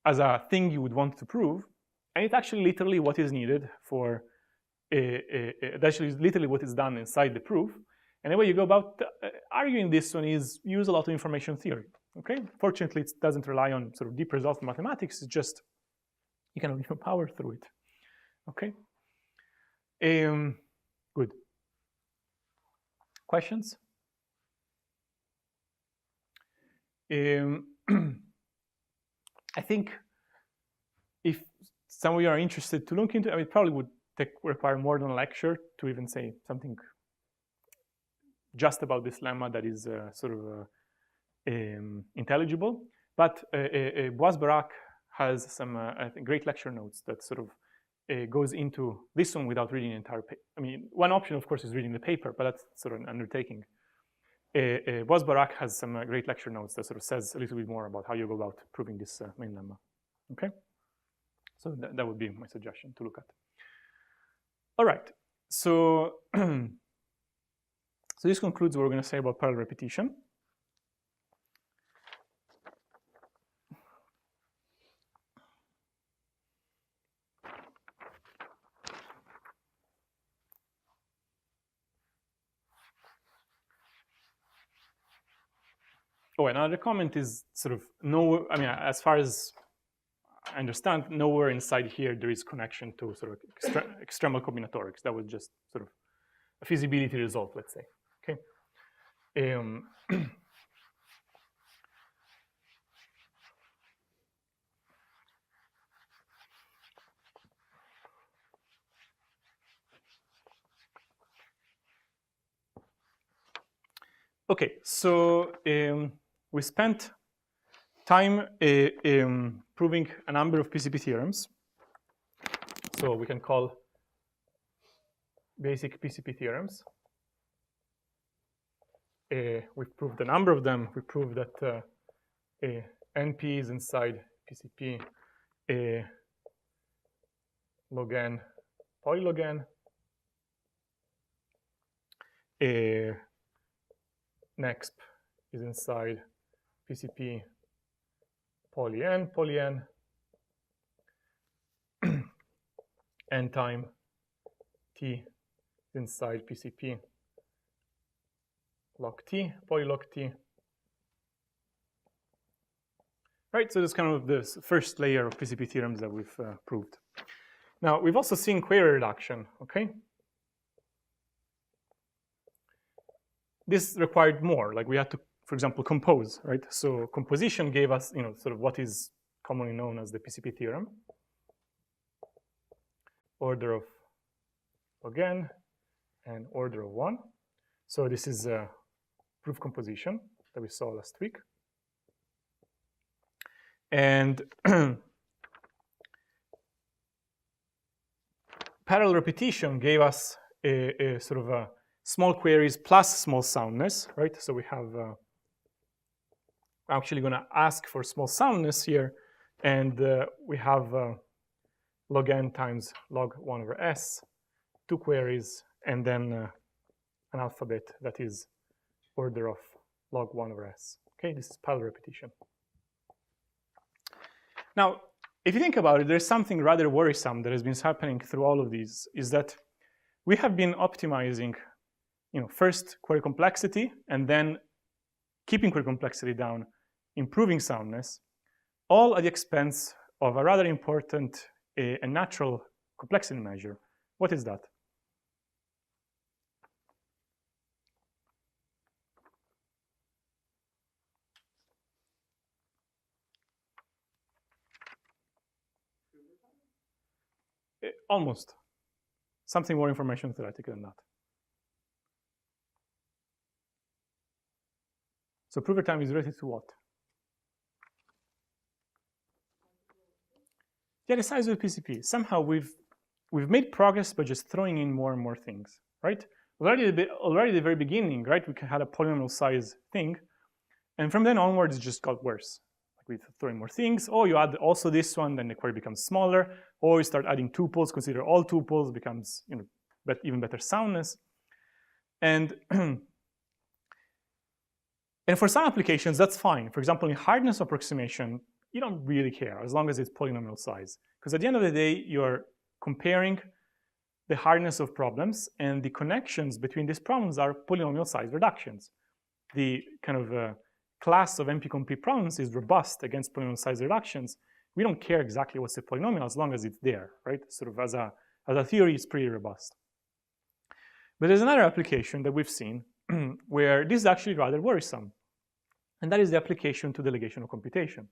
as a thing you would want to prove, and it's actually literally what is needed for, actually literally what is done inside the proof. And the way you go about arguing this one is use a lot of information theory. Okay, fortunately, it doesn't rely on sort of deep results in mathematics. It's just you can power through it. Okay. Good. Questions? I think if some of you are interested to look into it, it probably would require more than a lecture to even say something just about this lemma that is sort of intelligible. But Boaz-Barak has some I think great lecture notes that sort of goes into this one without reading the entire paper. I mean, one option, of course, is reading the paper, but that's sort of an undertaking. Boaz-Barak has some great lecture notes that sort of says a little bit more about how you go about proving this main lemma. Okay, so that would be my suggestion to look at. All right, so so this concludes what we're going to say about parallel repetition. Oh, another comment is sort of no. I mean, as far as I understand, nowhere inside here there is connection to sort of extremal combinatorics. That was just sort of a feasibility result, let's say. Okay. Okay, so we spent time proving a number of PCP theorems. So we can call basic PCP theorems. We've proved a number of them. We proved that NP is inside PCP log n polylog n. Next is inside PCP poly n, n time t is inside PCP log t, polylog t. Right, so that's kind of the first layer of PCP theorems that we've proved. Now, we've also seen query reduction, okay? This required more, like we had to, for example, compose, right? So composition gave us, sort of what is commonly known as the PCP theorem. Order of log n and order of 1. So this is proof composition that we saw last week. And parallel repetition gave us a sort of a small queries plus small soundness, right? So we have, we're actually going to ask for small soundness here, and we have log n times log 1 over s, 2 queries, and then an alphabet that is order of log 1 over s. Okay, this is parallel repetition. Now, if you think about it, there's something rather worrisome that has been happening through all of these, is that we have been optimizing, first query complexity, and then keeping query complexity down, improving soundness, all at the expense of a rather important and natural complexity measure. What is that? Almost. Something more information theoretical than that. So prover time is related to what? Yeah, the size of the PCP. Somehow we've made progress by just throwing in more and more things, right? Already at the very beginning, right, we had a polynomial size thing, and from then onwards it just got worse. Like we throw in more things. Oh, you add also this one, then the query becomes smaller. Or you start adding tuples, consider all tuples, becomes but even better soundness. And and for some applications, that's fine. For example, in hardness approximation, you don't really care as long as it's polynomial size. Because at the end of the day, you're comparing the hardness of problems, and the connections between these problems are polynomial size reductions. The kind of class of NP-complete problems is robust against polynomial size reductions. We don't care exactly what's the polynomial as long as it's there, right? Sort of as a theory, it's pretty robust. But there's another application that we've seen where this is actually rather worrisome. And that is the application to delegation of computation,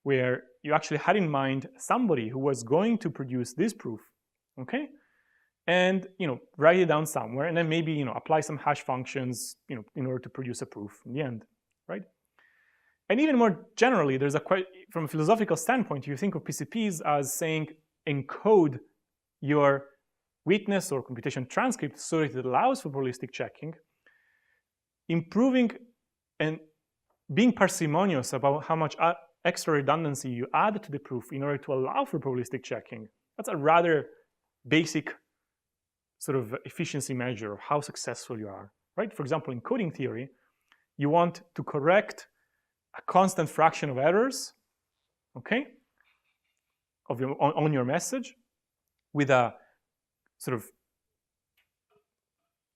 where you actually had in mind somebody who was going to produce this proof, okay? And write it down somewhere, and then maybe apply some hash functions in order to produce a proof in the end, right? And even more generally, there's from a philosophical standpoint, you think of PCPs as saying encode your witness or computation transcript so that it allows for probabilistic checking, improving and being parsimonious about how much extra redundancy you add to the proof in order to allow for probabilistic checking. That's a rather basic sort of efficiency measure of how successful you are, right? For example, in coding theory, you want to correct a constant fraction of errors, okay, on your message with a sort of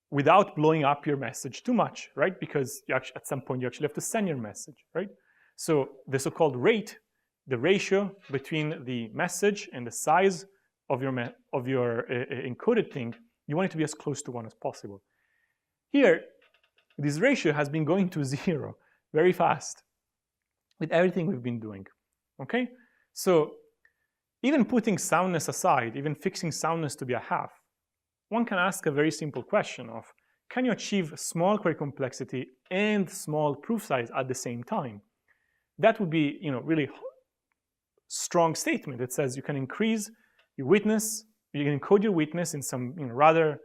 without blowing up your message too much, right? Because at some point you actually have to send your message, right? So the so-called rate, the ratio between the message and the size of your encoded thing, you want it to be as close to 1 as possible. Here, this ratio has been going to 0 very fast with everything we've been doing, okay? So even putting soundness aside, even fixing soundness to be a half, one can ask a very simple question of, can you achieve small query complexity and small proof size at the same time? That would be, really strong statement that says you can increase your witness, you can encode your witness in some, rather,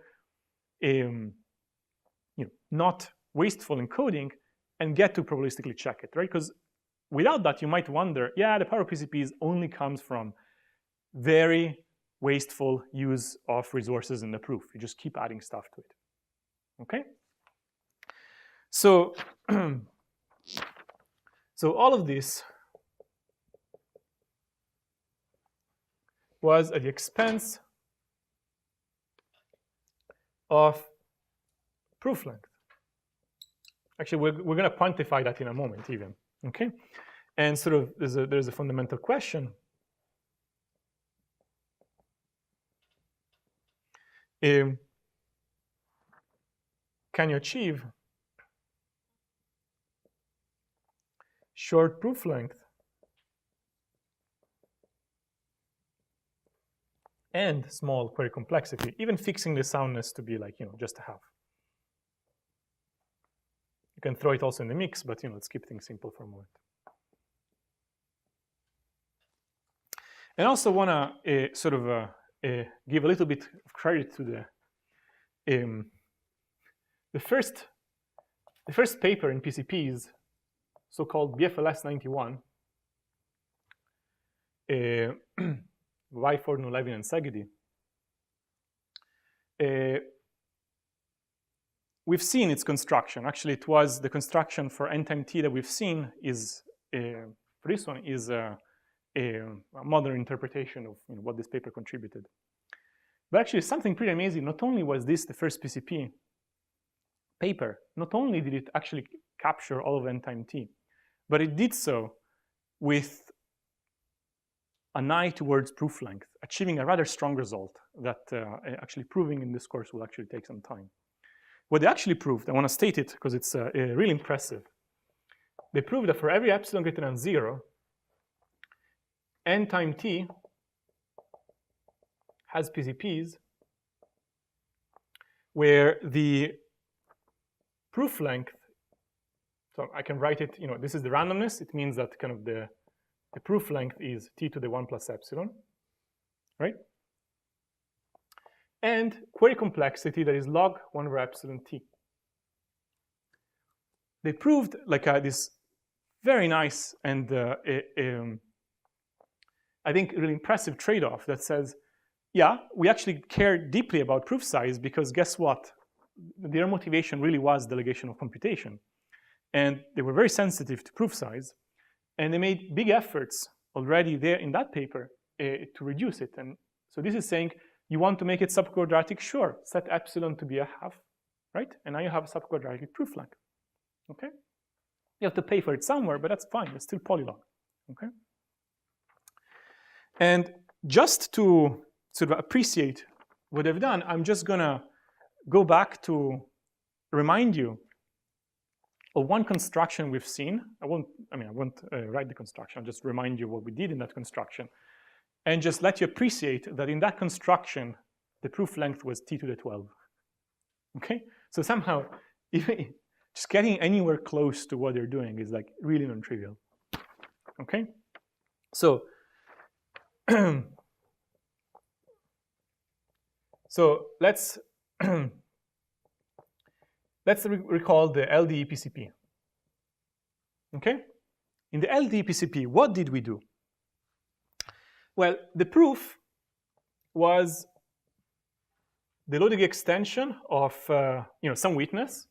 not wasteful encoding and get to probabilistically check it, right? Because without that, you might wonder, yeah, the power of PCPs only comes from very wasteful use of resources in the proof. You just keep adding stuff to it, okay? So, so all of this was at the expense of proof length. Actually, we're going to quantify that in a moment even, okay? And sort of there's a fundamental question. Can you achieve short proof length and small query complexity, even fixing the soundness to be like, just a half? You can throw it also in the mix, but let's keep things simple for a moment. And I also want to sort of give a little bit of credit to the first paper in PCPs, so-called BFLS 91, Wyford, Levin, and Segedi, we've seen its construction. Actually, it was the construction for n time t that we've seen is, for this one, is a modern interpretation of what this paper contributed. But actually, something pretty amazing. Not only was this the first PCP paper, not only did it actually capture all of n time t, but it did so with an eye towards proof length, achieving a rather strong result that actually proving in this course will actually take some time. What they actually proved, I want to state it because it's really impressive. They proved that for every epsilon greater than 0, n time t has PCPs where the proof length, so I can write it, this is the randomness. It means that kind of the proof length is t to the 1 plus epsilon, right? And query complexity that is log 1 over epsilon t. They proved like this very nice and I think really impressive trade-off that says, yeah, we actually care deeply about proof size because guess what? Their motivation really was delegation of computation. And they were very sensitive to proof size. And they made big efforts already there in that paper to reduce it. And so this is saying, you want to make it subquadratic? Sure, set epsilon to be a half, right? And now you have a subquadratic proof length, okay? You have to pay for it somewhere, but that's fine. It's still polylog, okay? And just to sort of appreciate what they've done, I'm just gonna go back to remind you of one construction we've seen. I won't write the construction. I'll just remind you what we did in that construction, and just let you appreciate that in that construction, the proof length was t to the 12. Okay, so somehow, even just getting anywhere close to what they're doing is like really non-trivial. Okay, so so let's recall the LDE PCP. Okay, in the LDE PCP, what did we do? Well, the proof was the low degree extension of some witness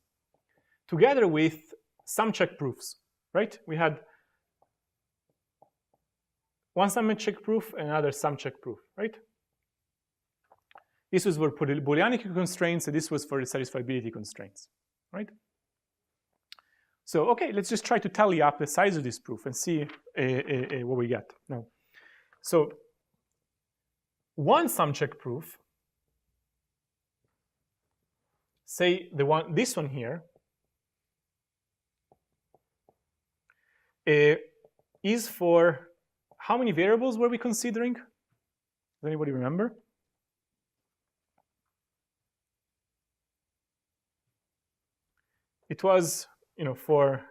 together with some check proofs, right? We had one sum check proof and another sum check proof, right? This was for Booleanic constraints, and this was for the satisfiability constraints, right? So, okay, let's just try to tally up the size of this proof and see what we get now. So, one sum check proof, say this one here, is for how many variables were we considering? Does anybody remember? It was, for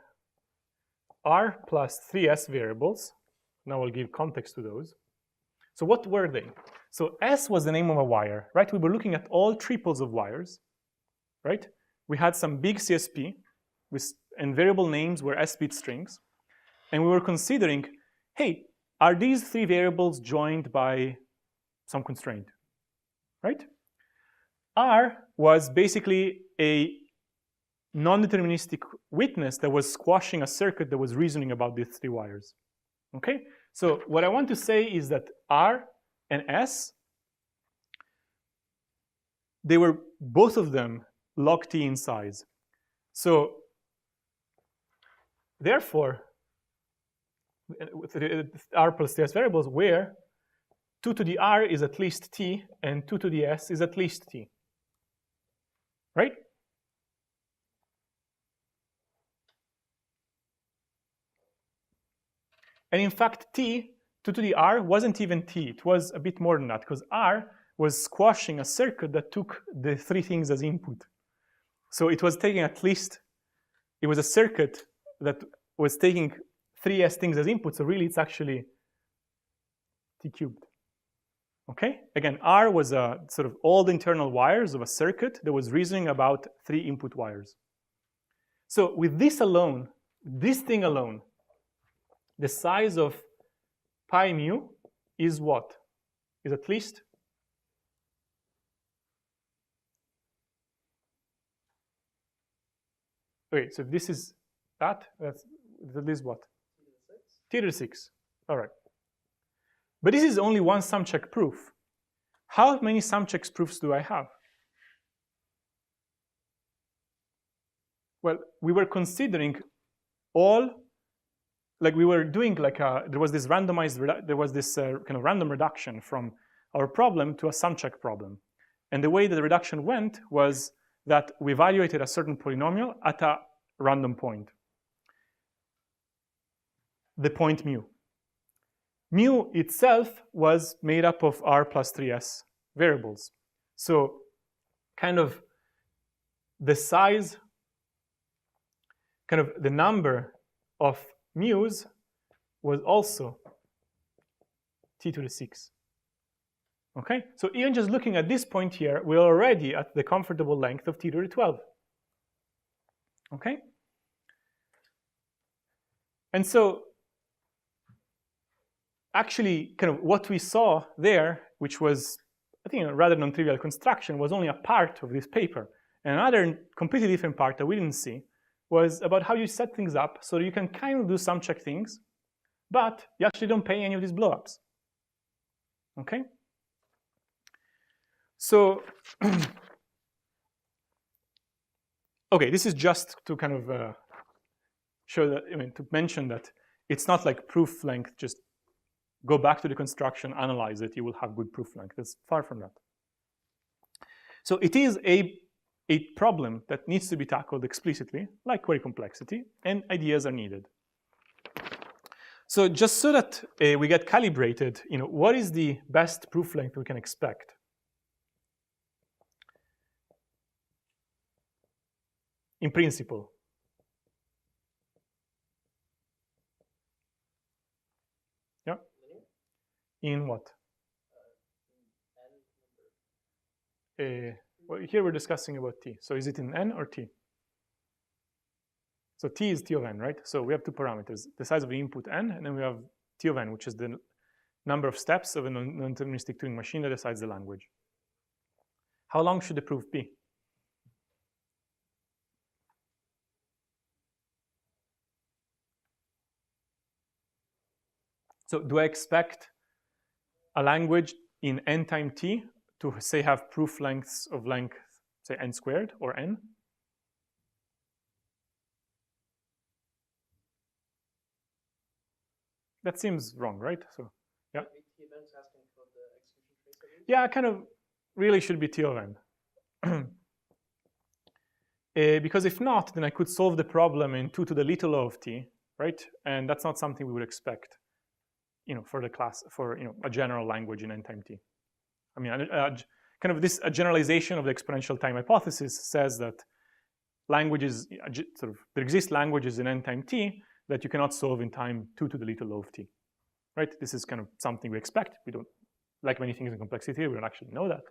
R plus 3S variables. Now I'll give context to those. So what were they? So S was the name of a wire, right? We were looking at all triples of wires, right? We had some big CSP, and variable names were S-bit strings. And we were considering, hey, are these three variables joined by some constraint, right? R was basically a non-deterministic witness that was squashing a circuit that was reasoning about these three wires, okay? So what I want to say is that R and S, they were both of them log t in size. So therefore, with R plus TS variables where 2 to the R is at least t and 2 to the S is at least t, right? And in fact, t, 2 to the R, wasn't even t. It was a bit more than that, because R was squashing a circuit that took the three things as input. So it was taking at least, it was a circuit that was taking 3S things as input, so really it's actually t cubed. Okay, again, R was a sort of all the internal wires of a circuit that was reasoning about 3 input wires. So with this alone, this thing alone, the size of pi mu is what? Is at least? Okay, so if this is that's at least what? T to the 6. All right. But this is only one sum check proof. How many sum check proofs do I have? Well, we were considering all, like we were doing like there was this randomized, there was this kind of random reduction from our problem to a sum check problem. And the way that the reduction went was that we evaluated a certain polynomial at a random point. The point mu. Mu itself was made up of R plus 3s variables. So kind of the size, kind of the number of mu's was also t to the 6. Okay, so even just looking at this point here, we're already at the comfortable length of t to the 12. Okay, and so actually kind of what we saw there, which was I think a rather non-trivial construction, was only a part of this paper. And another completely different part that we didn't see was about how you set things up so that you can kind of do sum check things, but you actually don't pay any of these blowups. Okay? So, okay, this is just to kind of show that, I mean, to mention that it's not like proof length, just go back to the construction, analyze it, you will have good proof length. It's far from that. So it is a problem that needs to be tackled explicitly, like query complexity, and ideas are needed. So just so that we get calibrated, what is the best proof length we can expect? In principle. Yeah? In what? Well, here we're discussing about t. So is it in n or t? So t is t of n, right? So we have two parameters, the size of the input n, and then we have t of n, which is the number of steps of a non-deterministic Turing machine that decides the language. How long should the proof be? So do I expect a language in n time t to, say, have proof lengths of length, say, n squared or n? That seems wrong, right? So, yeah. Yeah, kind of really should be t of n. Because if not, then I could solve the problem in 2 to the little o of t, right? And that's not something we would expect, for the class, for a general language in n time t. I mean, kind of this generalization of the exponential time hypothesis says that languages, there exist languages in n time t that you cannot solve in time 2 to the little o of t, right? This is kind of something we expect. We don't, like many things in complexity theory, we don't actually know that.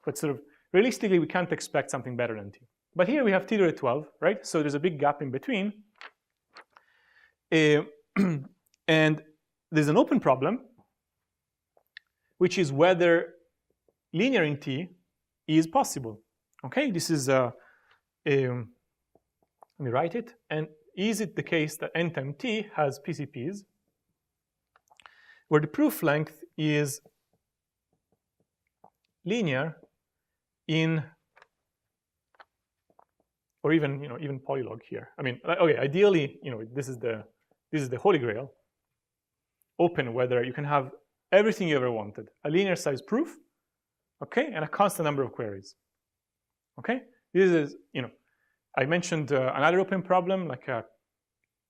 But sort of realistically, we can't expect something better than t. But here we have t to the 12, right? So there's a big gap in between. And there's an open problem, which is whether linear in t is possible. Okay, this is let me write it. And is it the case that n time t has PCPs where the proof length is linear in, or even even polylog here. I mean, okay, ideally, this is the holy grail. Open, whether you can have everything you ever wanted, a linear size proof, okay, and a constant number of queries. Okay, this is, I mentioned another open problem like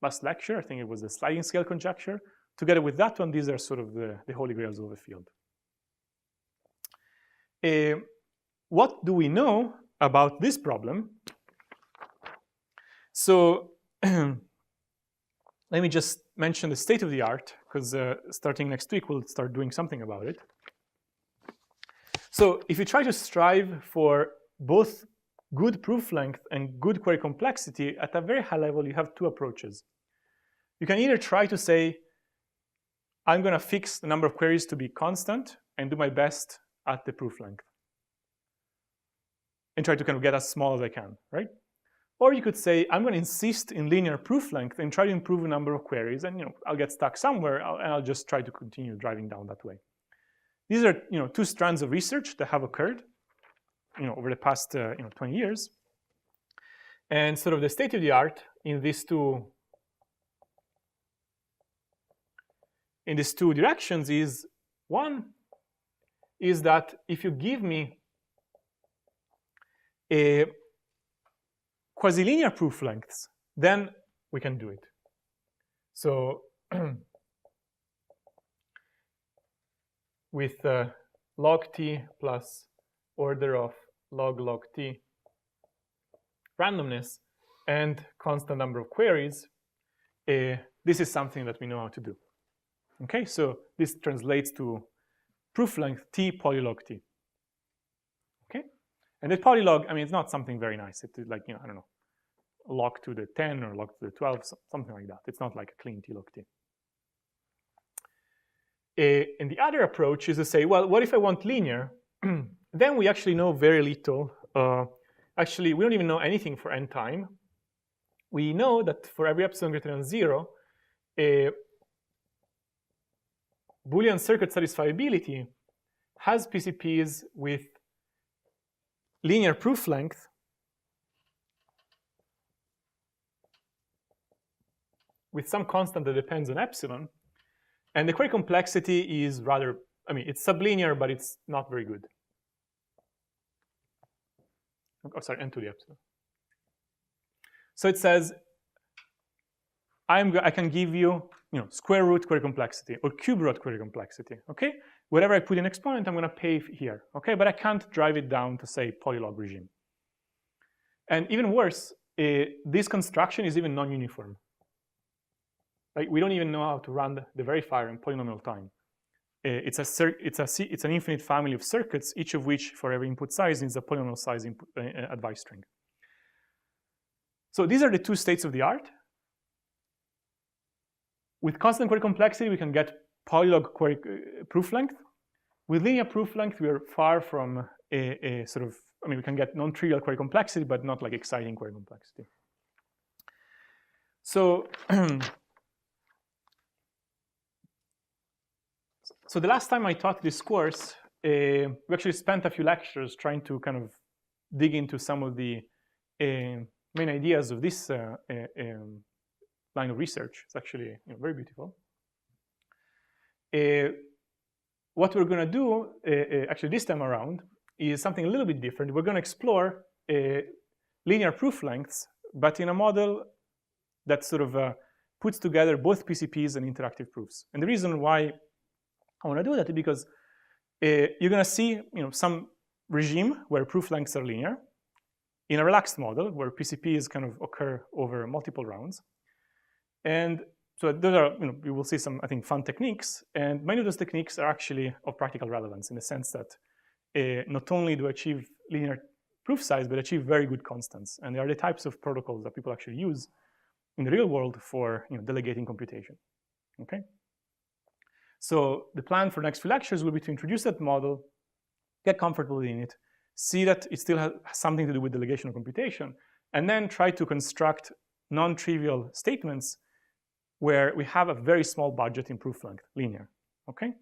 last lecture. I think it was the sliding scale conjecture. Together with that one, these are sort of the holy grails of the field. What do we know about this problem? So let me just mention the state of the art, because starting next week, we'll start doing something about it. So if you try to strive for both good proof length and good query complexity at a very high level, you have two approaches. You can either try to say, I'm going to fix the number of queries to be constant and do my best at the proof length, and try to kind of get as small as I can, right? Or you could say, I'm going to insist in linear proof length and try to improve the number of queries, and I'll get stuck somewhere, and I'll just try to continue driving down that way. These are two strands of research that have occurred over the past 20 years. And sort of the state of the art in these two directions is, one is that if you give me a quasi-linear proof lengths, then we can do it. So with log t plus order of log t randomness and constant number of queries, this is something that we know how to do. Okay, so this translates to proof length t polylog t. Okay, and the polylog, I mean, it's not something very nice. It's like, I don't know, log to the 10 or log to the 12, something like that. It's not like a clean t log t. And the other approach is to say, well, what if I want linear? Then we actually know very little. Actually, we don't even know anything for n time. We know that for every epsilon greater than 0, Boolean circuit satisfiability has PCPs with linear proof length with some constant that depends on epsilon. And the query complexity is rather, I mean, it's sublinear, but it's not very good. Oh, sorry, n to the epsilon. So it says, I can give you, square root query complexity or cube root query complexity. Okay, whatever I put in exponent, I'm going to pay here. Okay, but I can't drive it down to say polylog regime. And even worse, this construction is even non-uniform. Like, we don't even know how to run the verifier in polynomial time. It's an infinite family of circuits, each of which, for every input size, needs a polynomial size input, advice string. So these are the two states of the art. With constant query complexity, we can get polylog query proof length. With linear proof length, we are far from a sort of, I mean, we can get non-trivial query complexity, but not like exciting query complexity. So, so the last time I taught this course, we actually spent a few lectures trying to kind of dig into some of the main ideas of this line of research. It's actually very beautiful. What we're going to do, actually this time around, is something a little bit different. We're going to explore linear proof lengths, but in a model that sort of puts together both PCPs and interactive proofs. And the reason why I want to do that is because you're going to see some regime where proof lengths are linear in a relaxed model where PCPs kind of occur over multiple rounds. And so those are, we will see some, I think, fun techniques. And many of those techniques are actually of practical relevance in the sense that not only do achieve linear proof size, but achieve very good constants. And they are the types of protocols that people actually use in the real world for delegating computation. Okay. So the plan for the next few lectures will be to introduce that model, get comfortable in it, see that it still has something to do with delegation of computation, and then try to construct non-trivial statements where we have a very small budget in proof length, linear. Okay.